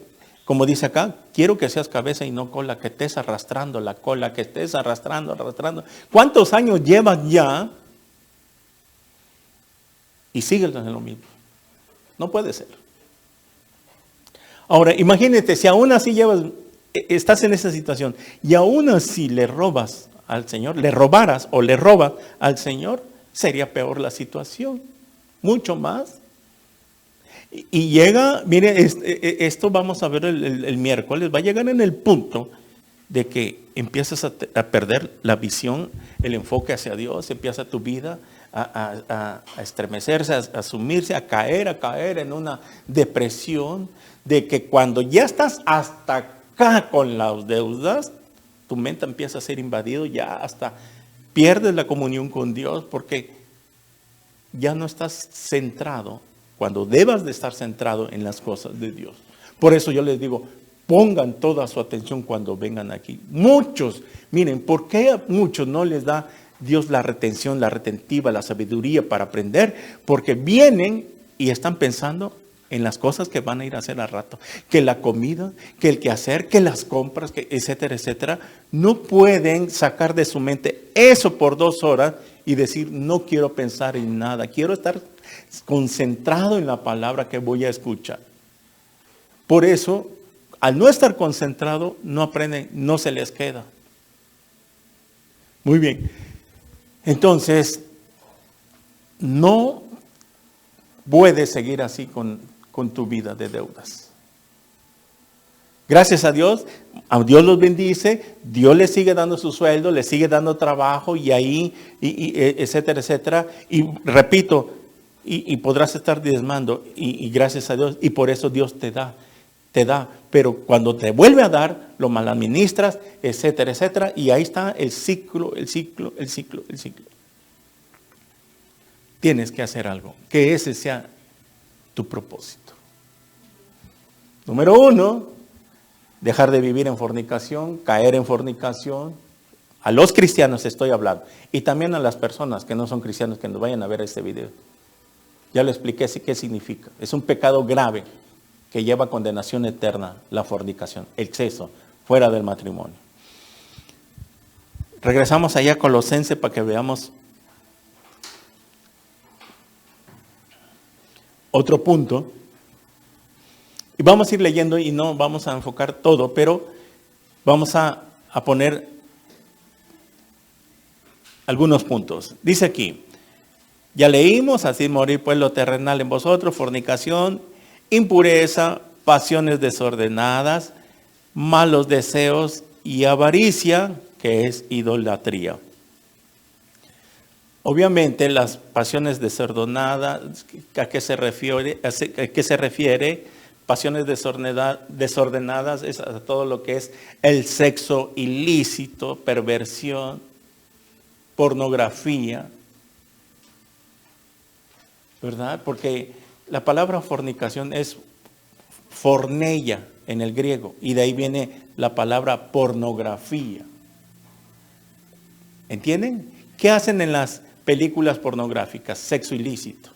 como dice acá, quiero que seas cabeza y no cola, que estés arrastrando la cola, que estés arrastrando. ¿Cuántos años llevas ya? Y sigues en lo mismo. No puede ser. Ahora, imagínate, si aún así estás en esa situación y aún así le robas al Señor, le robaras o le robas al Señor, sería peor la situación, mucho más. Y llega, mire, esto vamos a ver el miércoles, va a llegar en el punto de que empiezas a perder la visión, el enfoque hacia Dios, empieza tu vida a estremecerse, a sumirse, a caer en una depresión, de que cuando ya estás hasta acá con las deudas, tu mente empieza a ser invadido, ya hasta pierdes la comunión con Dios porque ya no estás centrado cuando debas de estar centrado en las cosas de Dios. Por eso yo les digo, pongan toda su atención cuando vengan aquí. Muchos, miren, ¿por qué a muchos no les da Dios la retención, la retentiva, la sabiduría para aprender? Porque vienen y están pensando en las cosas que van a ir a hacer al rato, que la comida, que el quehacer, que las compras, que etcétera, etcétera. No pueden sacar de su mente eso por 2 horas y decir, no quiero pensar en nada, quiero estar concentrado en la palabra que voy a escuchar. Por eso, al no estar concentrado, no aprenden, no se les queda. Muy bien. Entonces, no puedes seguir así con tu vida de deudas. Gracias a Dios los bendice, Dios les sigue dando su sueldo, les sigue dando trabajo y ahí, etcétera, etcétera. Y repito, y podrás estar diezmando y gracias a Dios, y por eso Dios te da. Pero cuando te vuelve a dar, lo maladministras, etcétera, etcétera, y ahí está el ciclo. Tienes que hacer algo, que ese sea tu propósito. Número 1, dejar de vivir en fornicación, caer en fornicación. A los cristianos estoy hablando, y también a las personas que no son cristianos que nos vayan a ver este video. Ya lo expliqué qué significa. Es un pecado grave que lleva a condenación eterna, la fornicación, el exceso, fuera del matrimonio. Regresamos allá a Colosenses para que veamos otro punto. Y vamos a ir leyendo y no vamos a enfocar todo, pero vamos a poner algunos puntos. Dice aquí, ya leímos, así morir pues lo terrenal en vosotros, fornicación, impureza, pasiones desordenadas, malos deseos y avaricia, que es idolatría. Obviamente las pasiones desordenadas, ¿a qué se refiere? Pasiones desordenadas es a todo lo que es el sexo ilícito, perversión, pornografía, ¿verdad? Porque la palabra fornicación es forneia en el griego y de ahí viene la palabra pornografía. ¿Entienden? ¿Qué hacen en las películas pornográficas? Sexo ilícito,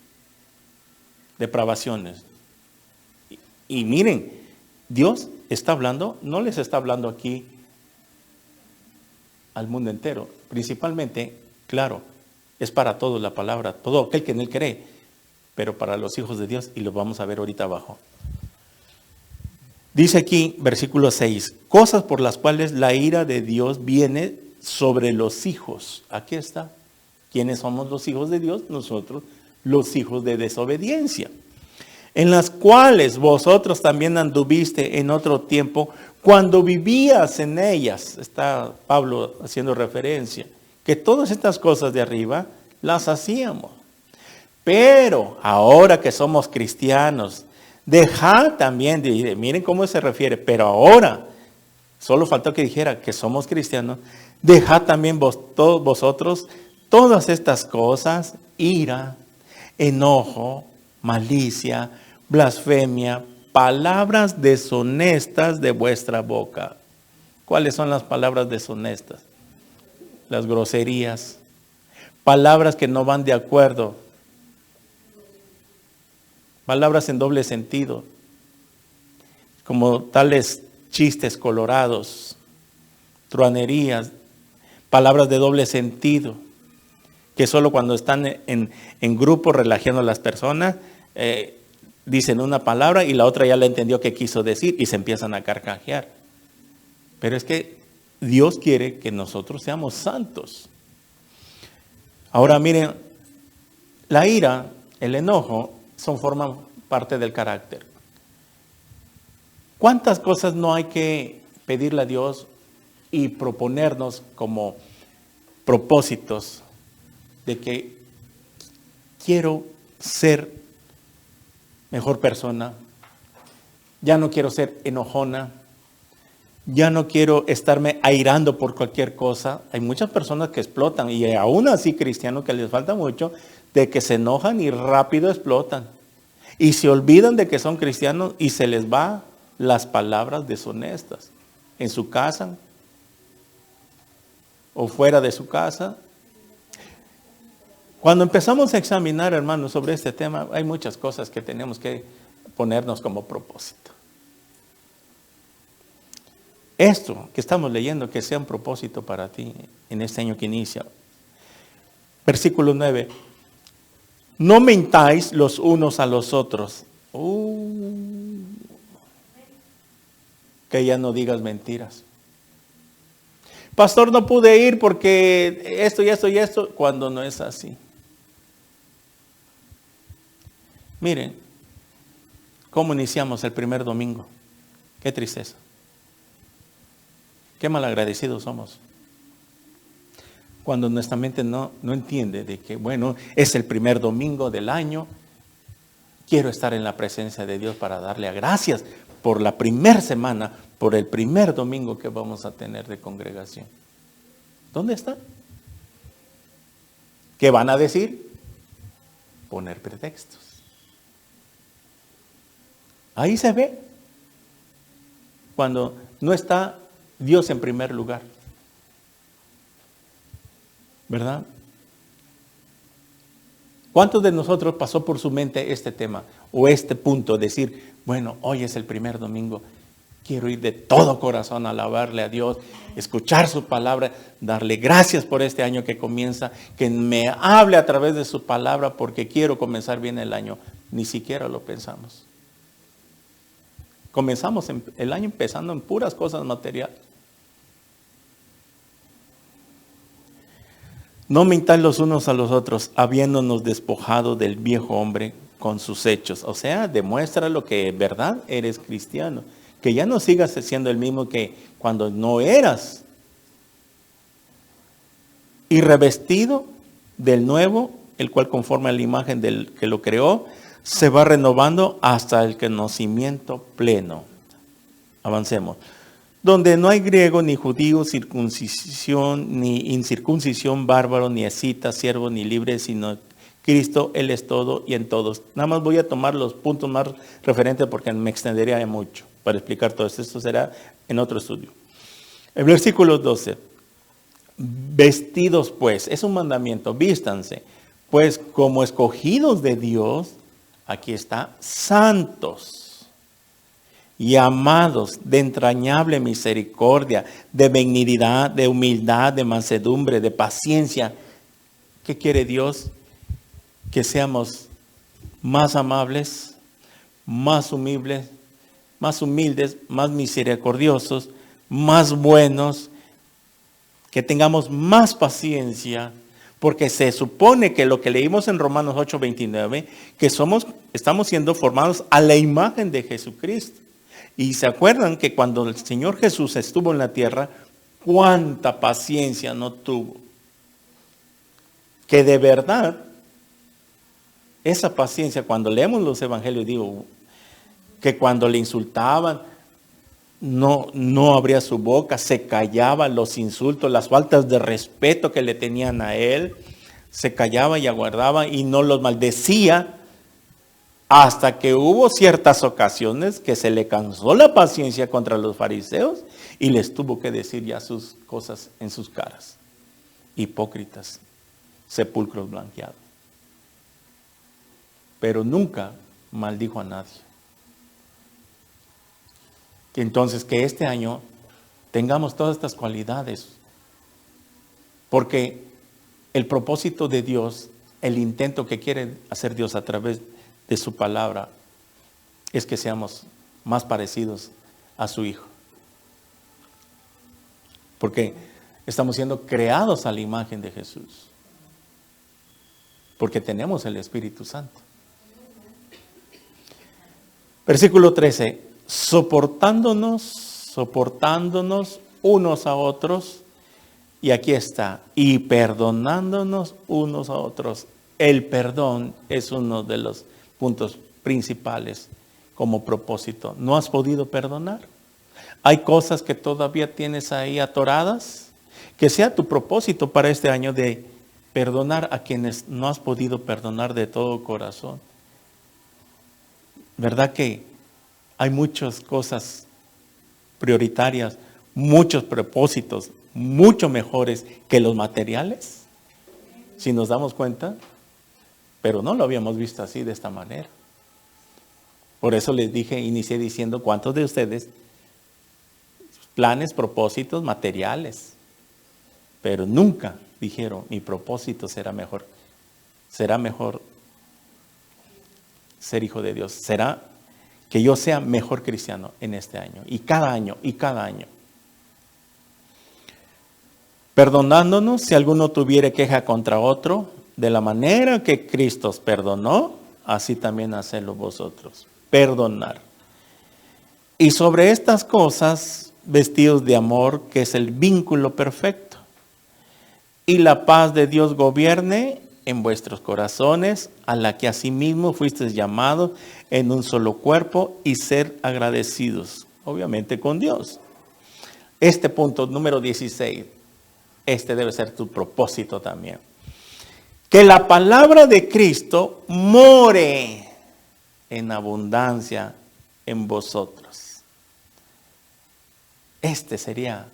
depravaciones. Y miren, Dios está hablando, no les está hablando aquí al mundo entero. Principalmente, claro, es para todos la palabra, todo aquel que en él cree, pero para los hijos de Dios, y lo vamos a ver ahorita abajo. Dice aquí, versículo 6, cosas por las cuales la ira de Dios viene sobre los hijos. Aquí está. ¿Quiénes somos los hijos de Dios? Nosotros, los hijos de desobediencia. En las cuales vosotros también anduviste en otro tiempo cuando vivías en ellas, está Pablo haciendo referencia, que todas estas cosas de arriba las hacíamos. Pero ahora que somos cristianos, dejad también, miren cómo se refiere, pero ahora, solo faltó que dijera que somos cristianos, dejad también todos vosotros todas estas cosas, ira, enojo, malicia, blasfemia, palabras deshonestas de vuestra boca. ¿Cuáles son las palabras deshonestas? Las groserías, palabras que no van de acuerdo, palabras en doble sentido, como tales chistes colorados, truanerías, palabras de doble sentido, que solo cuando están en grupo relajando a las personas, dicen una palabra y la otra ya la entendió qué quiso decir y se empiezan a carcajear. Pero es que Dios quiere que nosotros seamos santos. Ahora miren, la ira, el enojo, forman parte del carácter. ¿Cuántas cosas no hay que pedirle a Dios y proponernos como propósitos de que quiero ser mejor persona, ya no quiero ser enojona, ya no quiero estarme airando por cualquier cosa? Hay muchas personas que explotan y aún así cristianos que les falta mucho de que se enojan y rápido explotan y se olvidan de que son cristianos y se les va las palabras deshonestas en su casa o fuera de su casa. Cuando empezamos a examinar, hermanos, sobre este tema, hay muchas cosas que tenemos que ponernos como propósito. Esto que estamos leyendo, que sea un propósito para ti en este año que inicia. Versículo 9. No mintáis los unos a los otros. Que ya no digas mentiras. Pastor, no pude ir porque esto y esto y esto, cuando no es así. Miren, cómo iniciamos el primer domingo. Qué tristeza. Qué malagradecidos somos. Cuando nuestra mente no entiende de que, bueno, es el primer domingo del año, quiero estar en la presencia de Dios para darle gracias por la primera semana, por el primer domingo que vamos a tener de congregación. ¿Dónde está? ¿Qué van a decir? Poner pretextos. Ahí se ve cuando no está Dios en primer lugar. ¿Verdad? ¿Cuántos de nosotros pasó por su mente este tema o este punto? Decir, bueno, hoy es el primer domingo. Quiero ir de todo corazón a alabarle a Dios, escuchar su palabra, darle gracias por este año que comienza, que me hable a través de su palabra porque quiero comenzar bien el año. Ni siquiera lo pensamos. Comenzamos el año empezando en puras cosas materiales. No mintáis los unos a los otros, habiéndonos despojado del viejo hombre con sus hechos. O sea, demuestra lo que en verdad eres cristiano. Que ya no sigas siendo el mismo que cuando no eras. Y revestido del nuevo, el cual conforme a la imagen del que lo creó, se va renovando hasta el conocimiento pleno. Avancemos. Donde no hay griego ni judío, circuncisión ni incircuncisión, bárbaro ni escita, siervo ni libre, sino Cristo, Él es todo y en todos. Nada más voy a tomar los puntos más referentes porque me extendería mucho para explicar todo esto. Esto será en otro estudio. El versículo 12. Vestidos pues, es un mandamiento, vístanse, pues como escogidos de Dios, aquí está, santos y amados, de entrañable misericordia, de benignidad, de humildad, de mansedumbre, de paciencia. ¿Qué quiere Dios? Que seamos más amables, más humildes, más misericordiosos, más buenos, que tengamos más paciencia, porque se supone que lo que leímos en Romanos 8:29, que estamos siendo formados a la imagen de Jesucristo. Y se acuerdan que cuando el Señor Jesús estuvo en la tierra, cuánta paciencia no tuvo. Que de verdad, esa paciencia, cuando leemos los evangelios, digo, que cuando le insultaban, no abría su boca, se callaba los insultos, las faltas de respeto que le tenían a él, se callaba y aguardaba y no los maldecía, hasta que hubo ciertas ocasiones que se le cansó la paciencia contra los fariseos y les tuvo que decir ya sus cosas en sus caras. Hipócritas, sepulcros blanqueados. Pero nunca maldijo a nadie. Entonces, que este año tengamos todas estas cualidades, porque el propósito de Dios, el intento que quiere hacer Dios a través de su palabra, es que seamos más parecidos a su Hijo. Porque estamos siendo creados a la imagen de Jesús. Porque tenemos el Espíritu Santo. Versículo 13. Soportándonos unos a otros. Y aquí está. Y perdonándonos unos a otros. El perdón es uno de los puntos principales como propósito. ¿No has podido perdonar? ¿Hay cosas que todavía tienes ahí atoradas? Que sea tu propósito para este año de perdonar a quienes no has podido perdonar de todo corazón. ¿Verdad que hay muchas cosas prioritarias, muchos propósitos, mucho mejores que los materiales? Si nos damos cuenta, pero no lo habíamos visto así, de esta manera. Por eso les dije, inicié diciendo, ¿cuántos de ustedes planes, propósitos, materiales? Pero nunca dijeron, mi propósito será mejor ser hijo de Dios, será que yo sea mejor cristiano en este año, y cada año. Perdonándonos si alguno tuviere queja contra otro, de la manera que Cristo os perdonó, así también hacedlo vosotros. Perdonar. Y sobre estas cosas, vestidos de amor, que es el vínculo perfecto. Y la paz de Dios gobierne en vuestros corazones, a la que asimismo fuisteis llamados en un solo cuerpo, y ser agradecidos, obviamente con Dios. Este punto número 16, este debe ser tu propósito también. Que la palabra de Cristo more en abundancia en vosotros. Este sería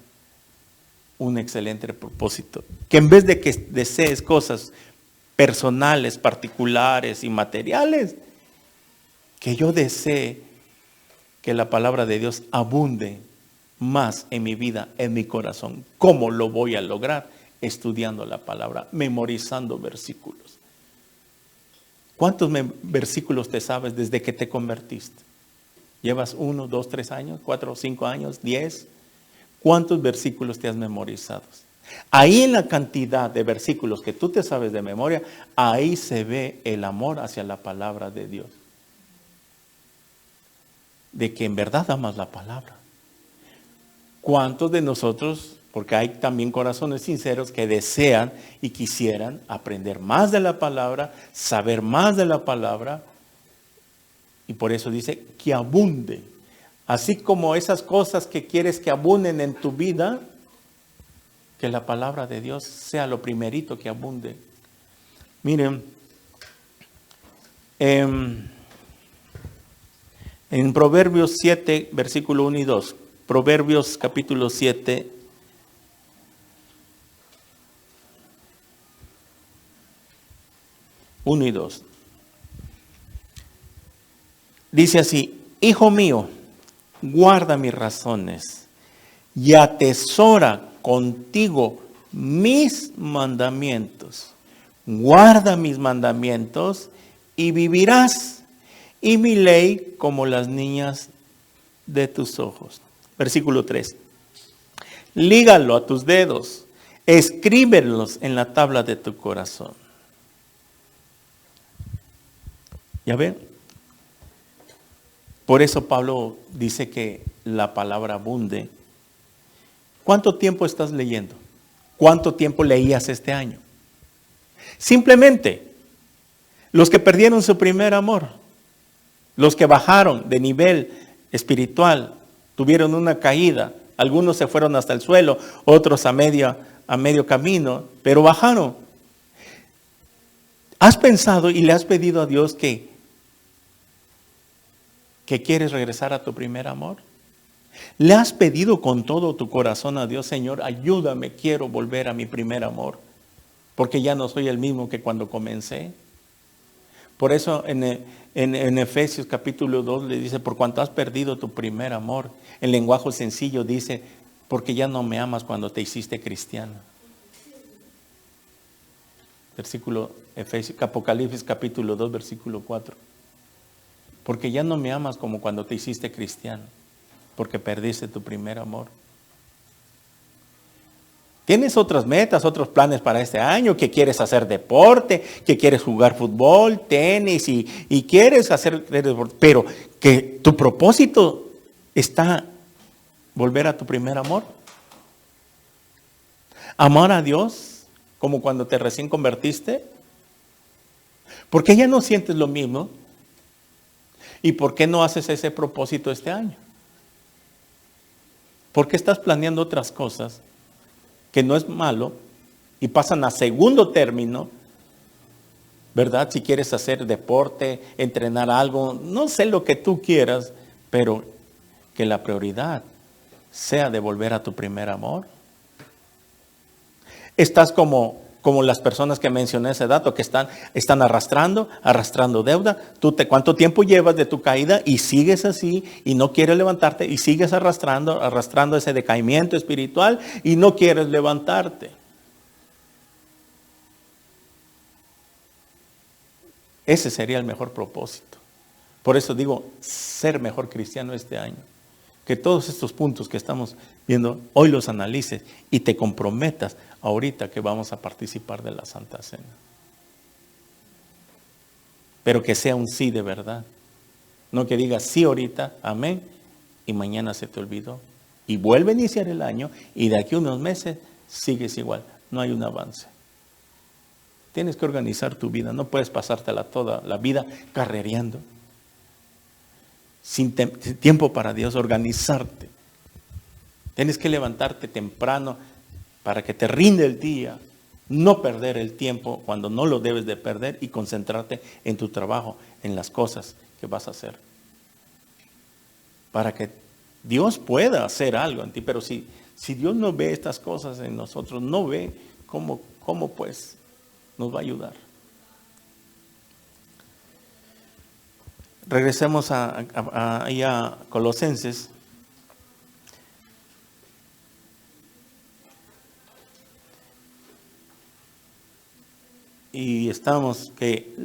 un excelente propósito. Que en vez de que desees cosas personales, particulares y materiales, que yo desee que la palabra de Dios abunde más en mi vida, en mi corazón. ¿Cómo lo voy a lograr? Estudiando la palabra, memorizando versículos. ¿Cuántos versículos te sabes desde que te convertiste? ¿Llevas 1, 2, 3 años, 4, 5 años, 10? ¿Cuántos versículos te has memorizado? Ahí en la cantidad de versículos que tú te sabes de memoria, ahí se ve el amor hacia la palabra de Dios. De que en verdad amas la palabra. ¿Cuántos de nosotros, porque hay también corazones sinceros que desean y quisieran aprender más de la palabra, saber más de la palabra, y por eso dice que abunde, así como esas cosas que quieres que abunden en tu vida, que la palabra de Dios sea lo primerito que abunde. Miren, en Proverbios 7, versículo 1 y 2, Proverbios capítulo 7, uno y 2. Dice así: Hijo mío, guarda mis razones y atesora contigo mis mandamientos. Guarda mis mandamientos y vivirás, y mi ley como las niñas de tus ojos. Versículo 3. Lígalo a tus dedos, escríbelos en la tabla de tu corazón. ¿Ya ven? Por eso Pablo dice que la palabra abunde. ¿Cuánto tiempo estás leyendo? ¿Cuánto tiempo leías este año? Simplemente, los que perdieron su primer amor, los que bajaron de nivel espiritual, tuvieron una caída, algunos se fueron hasta el suelo, otros a medio camino, pero bajaron. ¿Has pensado y le has pedido a Dios que quieres regresar a tu primer amor? ¿Le has pedido con todo tu corazón a Dios, Señor, ayúdame, quiero volver a mi primer amor, porque ya no soy el mismo que cuando comencé? Por eso en Efesios capítulo 2 le dice, por cuanto has perdido tu primer amor. En lenguaje sencillo dice, porque ya no me amas cuando te hiciste cristiano. Apocalipsis capítulo 2, versículo 4. Porque ya no me amas como cuando te hiciste cristiano, porque perdiste tu primer amor. ¿Tienes otras metas, otros planes para este año? ¿Que quieres hacer deporte? ¿Que quieres jugar fútbol, tenis y quieres hacer deporte? Pero que tu propósito está volver a tu primer amor. Amar a Dios como cuando te recién convertiste. ¿Por qué ya no sientes lo mismo? ¿Y por qué no haces ese propósito este año? ¿Por qué estás planeando otras cosas que no es malo y pasan a segundo término? ¿Verdad? Si quieres hacer deporte, entrenar algo, no sé lo que tú quieras, pero que la prioridad sea de volver a tu primer amor. Estás como las personas que mencioné ese dato, que están arrastrando deuda. ¿Cuánto tiempo llevas de tu caída y sigues así y no quieres levantarte y sigues arrastrando ese decaimiento espiritual y no quieres levantarte? Ese sería el mejor propósito. Por eso digo, ser mejor cristiano este año. Que todos estos puntos que estamos viendo, hoy los analices y te comprometas ahorita que vamos a participar de la Santa Cena. Pero que sea un sí de verdad. No que digas sí ahorita, amén, y mañana se te olvidó. Y vuelve a iniciar el año y de aquí a unos meses sigues igual. No hay un avance. Tienes que organizar tu vida. No puedes pasártela toda la vida carrereando. Sin tiempo para Dios, organizarte. Tienes que levantarte temprano para que te rinde el día, no perder el tiempo cuando no lo debes de perder y concentrarte en tu trabajo, en las cosas que vas a hacer. Para que Dios pueda hacer algo en ti, pero si Dios no ve estas cosas en nosotros, no ve cómo pues nos va a ayudar. Regresemos a Colosenses. Y estamos que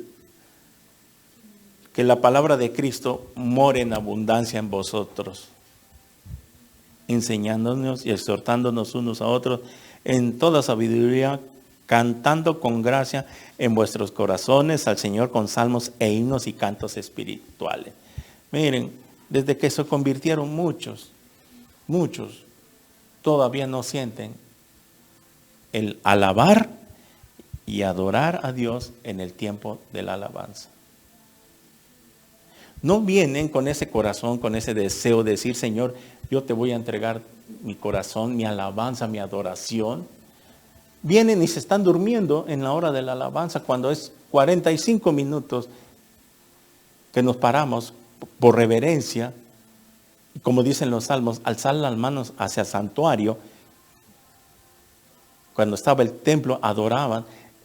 la palabra de Cristo more en abundancia en vosotros, enseñándonos y exhortándonos unos a otros en toda sabiduría, cantando con gracia en vuestros corazones al Señor con salmos e himnos y cantos espirituales. Miren, desde que se convirtieron muchos todavía no sienten el alabar y adorar a Dios en el tiempo de la alabanza. No vienen con ese corazón, con ese deseo de decir, Señor, yo te voy a entregar mi corazón, mi alabanza, mi adoración. Vienen y se están durmiendo en la hora de la alabanza cuando es 45 minutos que nos paramos por reverencia, como dicen los salmos, alzar las manos hacia el santuario. Cuando estaba el templo, adoraban,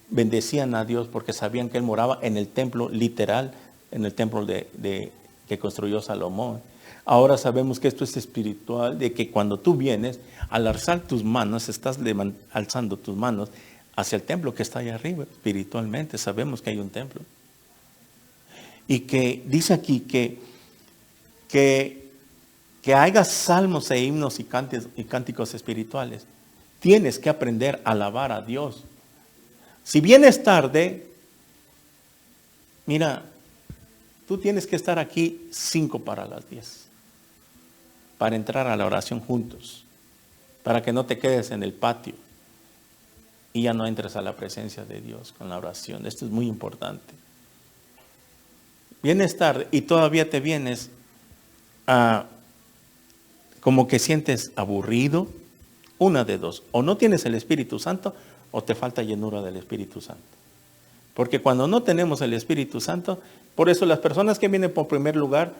bendecían a Dios porque sabían que Él moraba en el templo literal, en el templo que construyó Salomón. Ahora sabemos que esto es espiritual, de que cuando tú vienes, al alzar tus manos, estás alzando tus manos hacia el templo que está allá arriba, espiritualmente. Sabemos que hay un templo. Y que dice aquí que haya salmos e himnos y cánticos espirituales. Tienes que aprender a alabar a Dios. Si vienes tarde, mira, Tú tienes que estar aquí 5 para las 10, para entrar a la oración juntos, para que no te quedes en el patio y ya no entres a la presencia de Dios con la oración. Esto es muy importante. Vienes tarde y todavía te vienes a, como que sientes aburrido. Una de dos, o no tienes el Espíritu Santo o te falta llenura del Espíritu Santo. Porque cuando no tenemos el Espíritu Santo, por eso las personas que vienen por primer lugar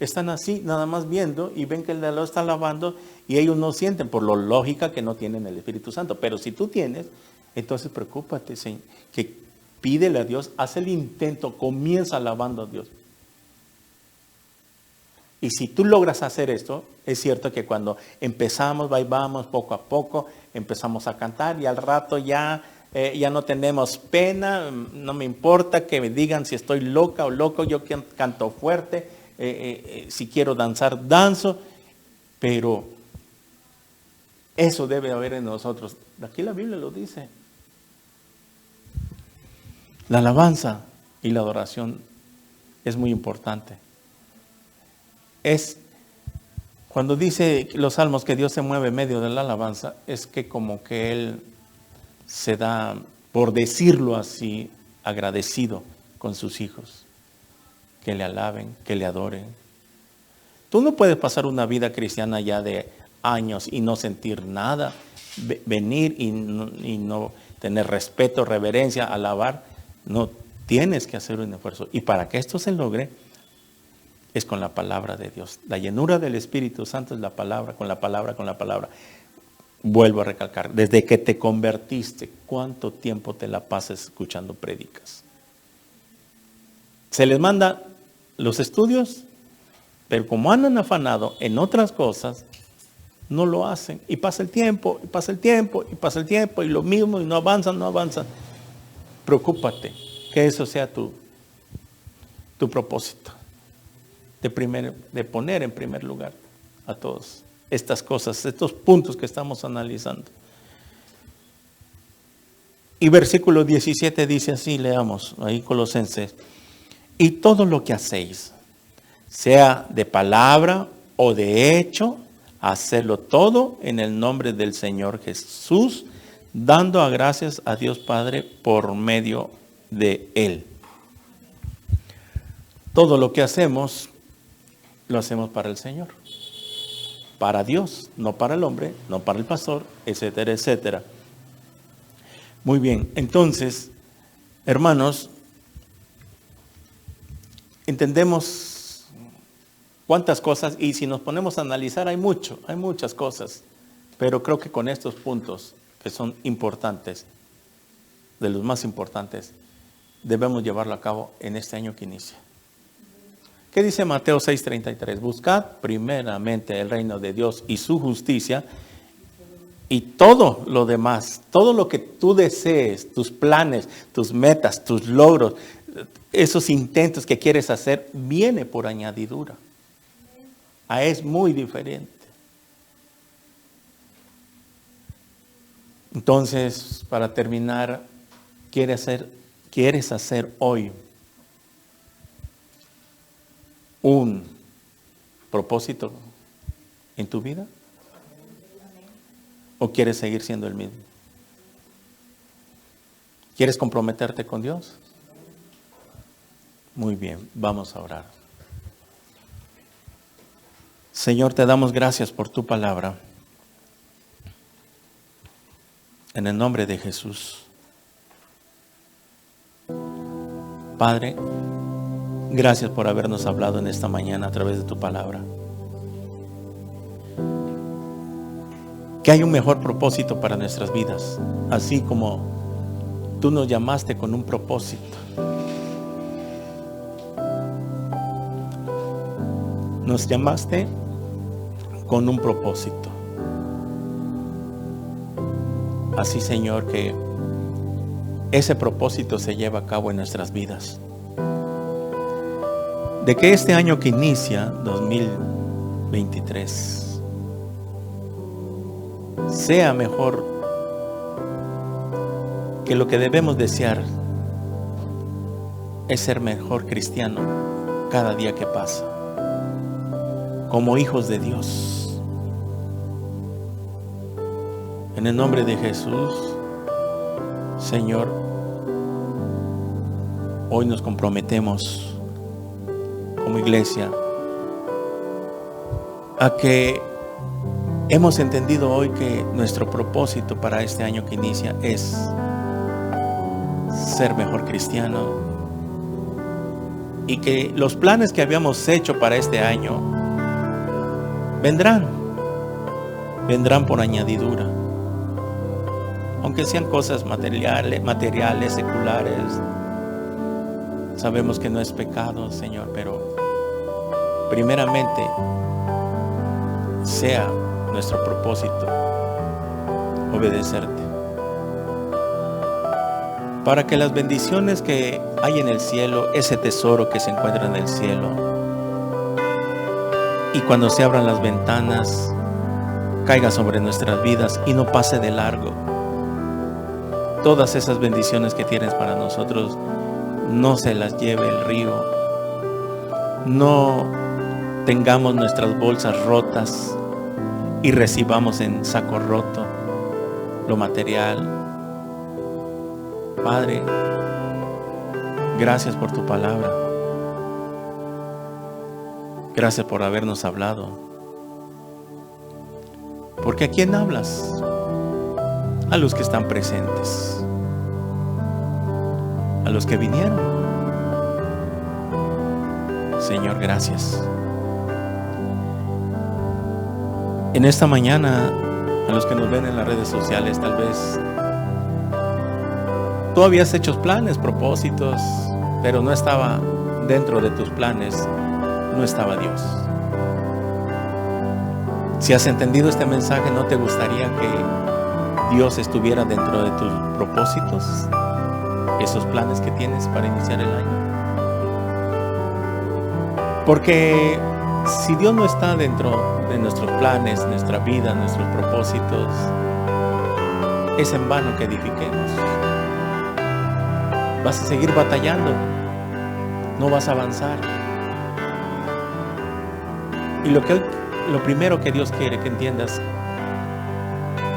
están así, nada más viendo y ven que el de al lado está alabando y ellos no sienten, por lo lógica, que no tienen el Espíritu Santo. Pero si tú tienes, entonces preocúpate, Señor, que pídele a Dios, haz el intento, comienza alabando a Dios. Y si tú logras hacer esto, es cierto que cuando empezamos, vamos poco a poco, empezamos a cantar y al rato ya no tenemos pena, no me importa que me digan si estoy loca o loco, yo canto fuerte, si quiero danzar, danzo, pero eso debe haber en nosotros. Aquí la Biblia lo dice. La alabanza y la adoración es muy importante. Es cuando dice los salmos que Dios se mueve en medio de la alabanza, es que como que Él se da, por decirlo así, agradecido con sus hijos, que le alaben, que le adoren. Tú no puedes pasar una vida cristiana ya de años y no sentir nada, venir y no tener respeto, reverencia, alabar. No, tienes que hacer un esfuerzo. Y para que esto se logre, es con la palabra de Dios. La llenura del Espíritu Santo es la palabra, con la palabra, con la palabra. Vuelvo a recalcar, desde que te convertiste, ¿cuánto tiempo te la pasas escuchando prédicas? Se les manda los estudios, pero como andan afanado en otras cosas, no lo hacen. Y pasa el tiempo, y pasa el tiempo, y pasa el tiempo, y lo mismo, y no avanzan, no avanzan. Preocúpate, que eso sea tu propósito. De poner en primer lugar a todas estas cosas, estos puntos que estamos analizando. Y versículo 17 dice así, leamos ahí Colosenses: y todo lo que hacéis, sea de palabra o de hecho, hacedlo todo en el nombre del Señor Jesús, dando gracias a Dios Padre por medio de Él. Todo lo que hacemos, lo hacemos para el Señor, para Dios, no para el hombre, no para el pastor, etcétera, etcétera. Muy bien, entonces, hermanos, entendemos cuántas cosas, y si nos ponemos a analizar hay muchas cosas, pero creo que con estos puntos que son importantes, de los más importantes, debemos llevarlo a cabo en este año que inicia. ¿Qué dice Mateo 6:33? Buscad primeramente el reino de Dios y su justicia, y todo lo demás, todo lo que tú desees, tus planes, tus metas, tus logros, esos intentos que quieres hacer, viene por añadidura. Es muy diferente. Entonces, para terminar, ¿quieres hacer hoy un propósito en tu vida? ¿O quieres seguir siendo el mismo? ¿Quieres comprometerte con Dios? Muy bien, vamos a orar. Señor, te damos gracias por tu palabra. En el nombre de Jesús. Padre, gracias por habernos hablado en esta mañana a través de tu palabra. Que hay un mejor propósito para nuestras vidas, así como tú nos llamaste con un propósito. Nos llamaste con un propósito. Así, Señor, que ese propósito se lleva a cabo en nuestras vidas. De que este año que inicia, 2023, sea mejor, que lo que debemos desear es ser mejor cristiano cada día que pasa, como hijos de Dios. En el nombre de Jesús, Señor, hoy nos comprometemos como iglesia a que hemos entendido hoy que nuestro propósito para este año que inicia es ser mejor cristiano, y que los planes que habíamos hecho para este año vendrán por añadidura, aunque sean cosas materiales, seculares. Sabemos que no es pecado, Señor, pero primeramente sea nuestro propósito obedecerte, para que las bendiciones que hay en el cielo, ese tesoro que se encuentra en el cielo, y cuando se abran las ventanas, caiga sobre nuestras vidas y no pase de largo. Todas esas bendiciones que tienes para nosotros, no se las lleve el río. No tengamos nuestras bolsas rotas y recibamos en saco roto lo material. Padre, gracias por tu palabra. Gracias por habernos hablado. Porque ¿a quién hablas? A los que están presentes, a los que vinieron. Señor, gracias. En esta mañana, a los que nos ven en las redes sociales, tal vez tú habías hecho planes, propósitos, pero no estaba dentro de tus planes, no estaba Dios. Si has entendido este mensaje, ¿no te gustaría que Dios estuviera dentro de tus propósitos, esos planes que tienes para iniciar el año? Porque si Dios no está dentro de nuestros planes, nuestra vida, nuestros propósitos, es en vano que edifiquemos. Vas a seguir batallando, no vas a avanzar. Y lo primero que Dios quiere que entiendas,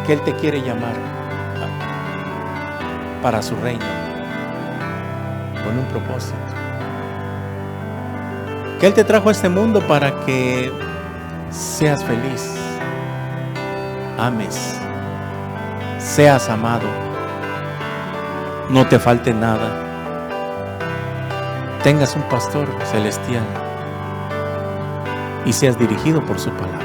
que Él te quiere llamar para su reino, con un propósito. Que Él te trajo a este mundo para que seas feliz, ames, seas amado, no te falte nada, tengas un pastor celestial y seas dirigido por su palabra.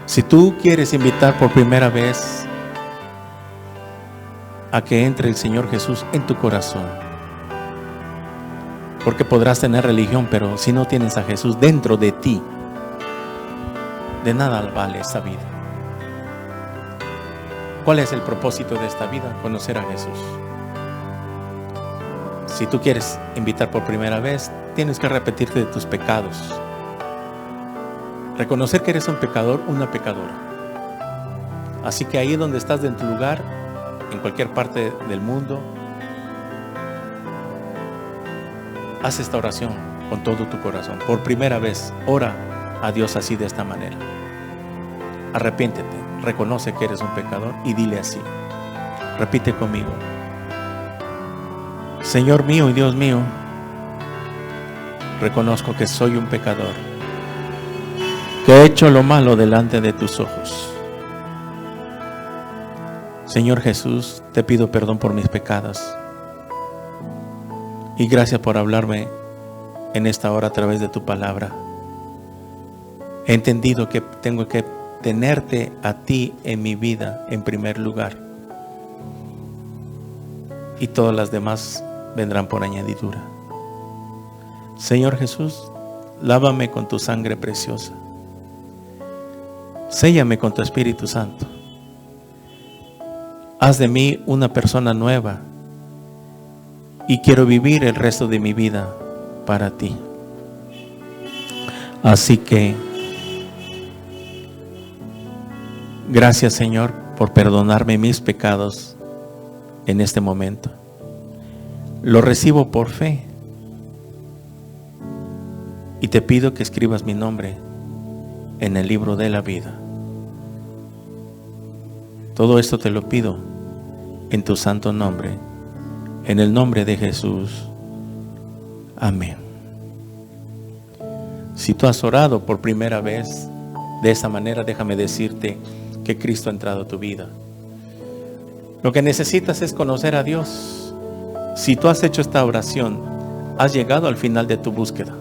Si tú quieres invitar por primera vez a que entre el Señor Jesús en tu corazón, porque podrás tener religión, pero si no tienes a Jesús dentro de ti, de nada vale esta vida. ¿Cuál es el propósito de esta vida? Conocer a Jesús. Si tú quieres invitar por primera vez, tienes que arrepentirte de tus pecados. Reconocer que eres un pecador, una pecadora. Así que ahí donde estás en tu lugar, en cualquier parte del mundo, haz esta oración con todo tu corazón. Por primera vez, ora a Dios así, de esta manera. Arrepiéntete, reconoce que eres un pecador y dile así. Repite conmigo. Señor mío y Dios mío, reconozco que soy un pecador, que he hecho lo malo delante de tus ojos. Señor Jesús, te pido perdón por mis pecados y gracias por hablarme en esta hora a través de tu palabra. He entendido que tengo que tenerte a ti en mi vida en primer lugar, y todas las demás vendrán por añadidura. Señor Jesús, lávame con tu sangre preciosa, séllame con tu Espíritu Santo, haz de mí una persona nueva y quiero vivir el resto de mi vida para ti. Así que gracias, Señor, por perdonarme mis pecados en este momento. Lo recibo por fe. Y te pido que escribas mi nombre en el libro de la vida. Todo esto te lo pido en tu santo nombre, en el nombre de Jesús. Amén. Si tú has orado por primera vez de esa manera, déjame decirte que Cristo ha entrado a tu vida. Lo que necesitas es conocer a Dios. Si tú has hecho esta oración, has llegado al final de tu búsqueda.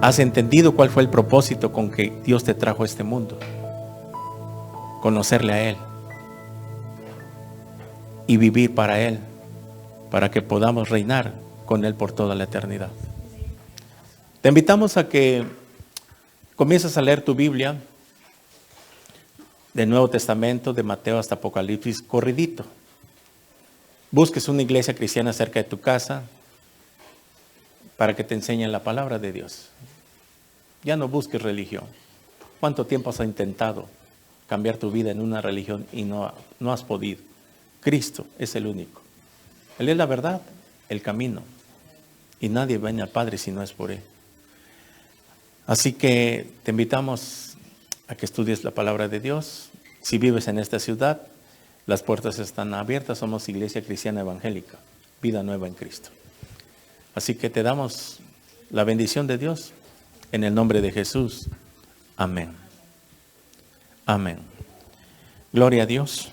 Has entendido cuál fue el propósito con que Dios te trajo a este mundo. Conocerle a Él y vivir para Él, para que podamos reinar con Él por toda la eternidad. Te invitamos a que comiences a leer tu Biblia, del Nuevo Testamento, de Mateo hasta Apocalipsis, corridito. Busques una iglesia cristiana cerca de tu casa para que te enseñen la palabra de Dios. Ya no busques religión. ¿Cuánto tiempo has intentado cambiar tu vida en una religión y no has podido? Cristo es el único. Él es la verdad, el camino. Y nadie viene al Padre si no es por Él. Así que te invitamos a que estudies la palabra de Dios. Si vives en esta ciudad, las puertas están abiertas. Somos Iglesia Cristiana Evangélica, vida nueva en Cristo. Así que te damos la bendición de Dios en el nombre de Jesús. Amén. Amén. Gloria a Dios.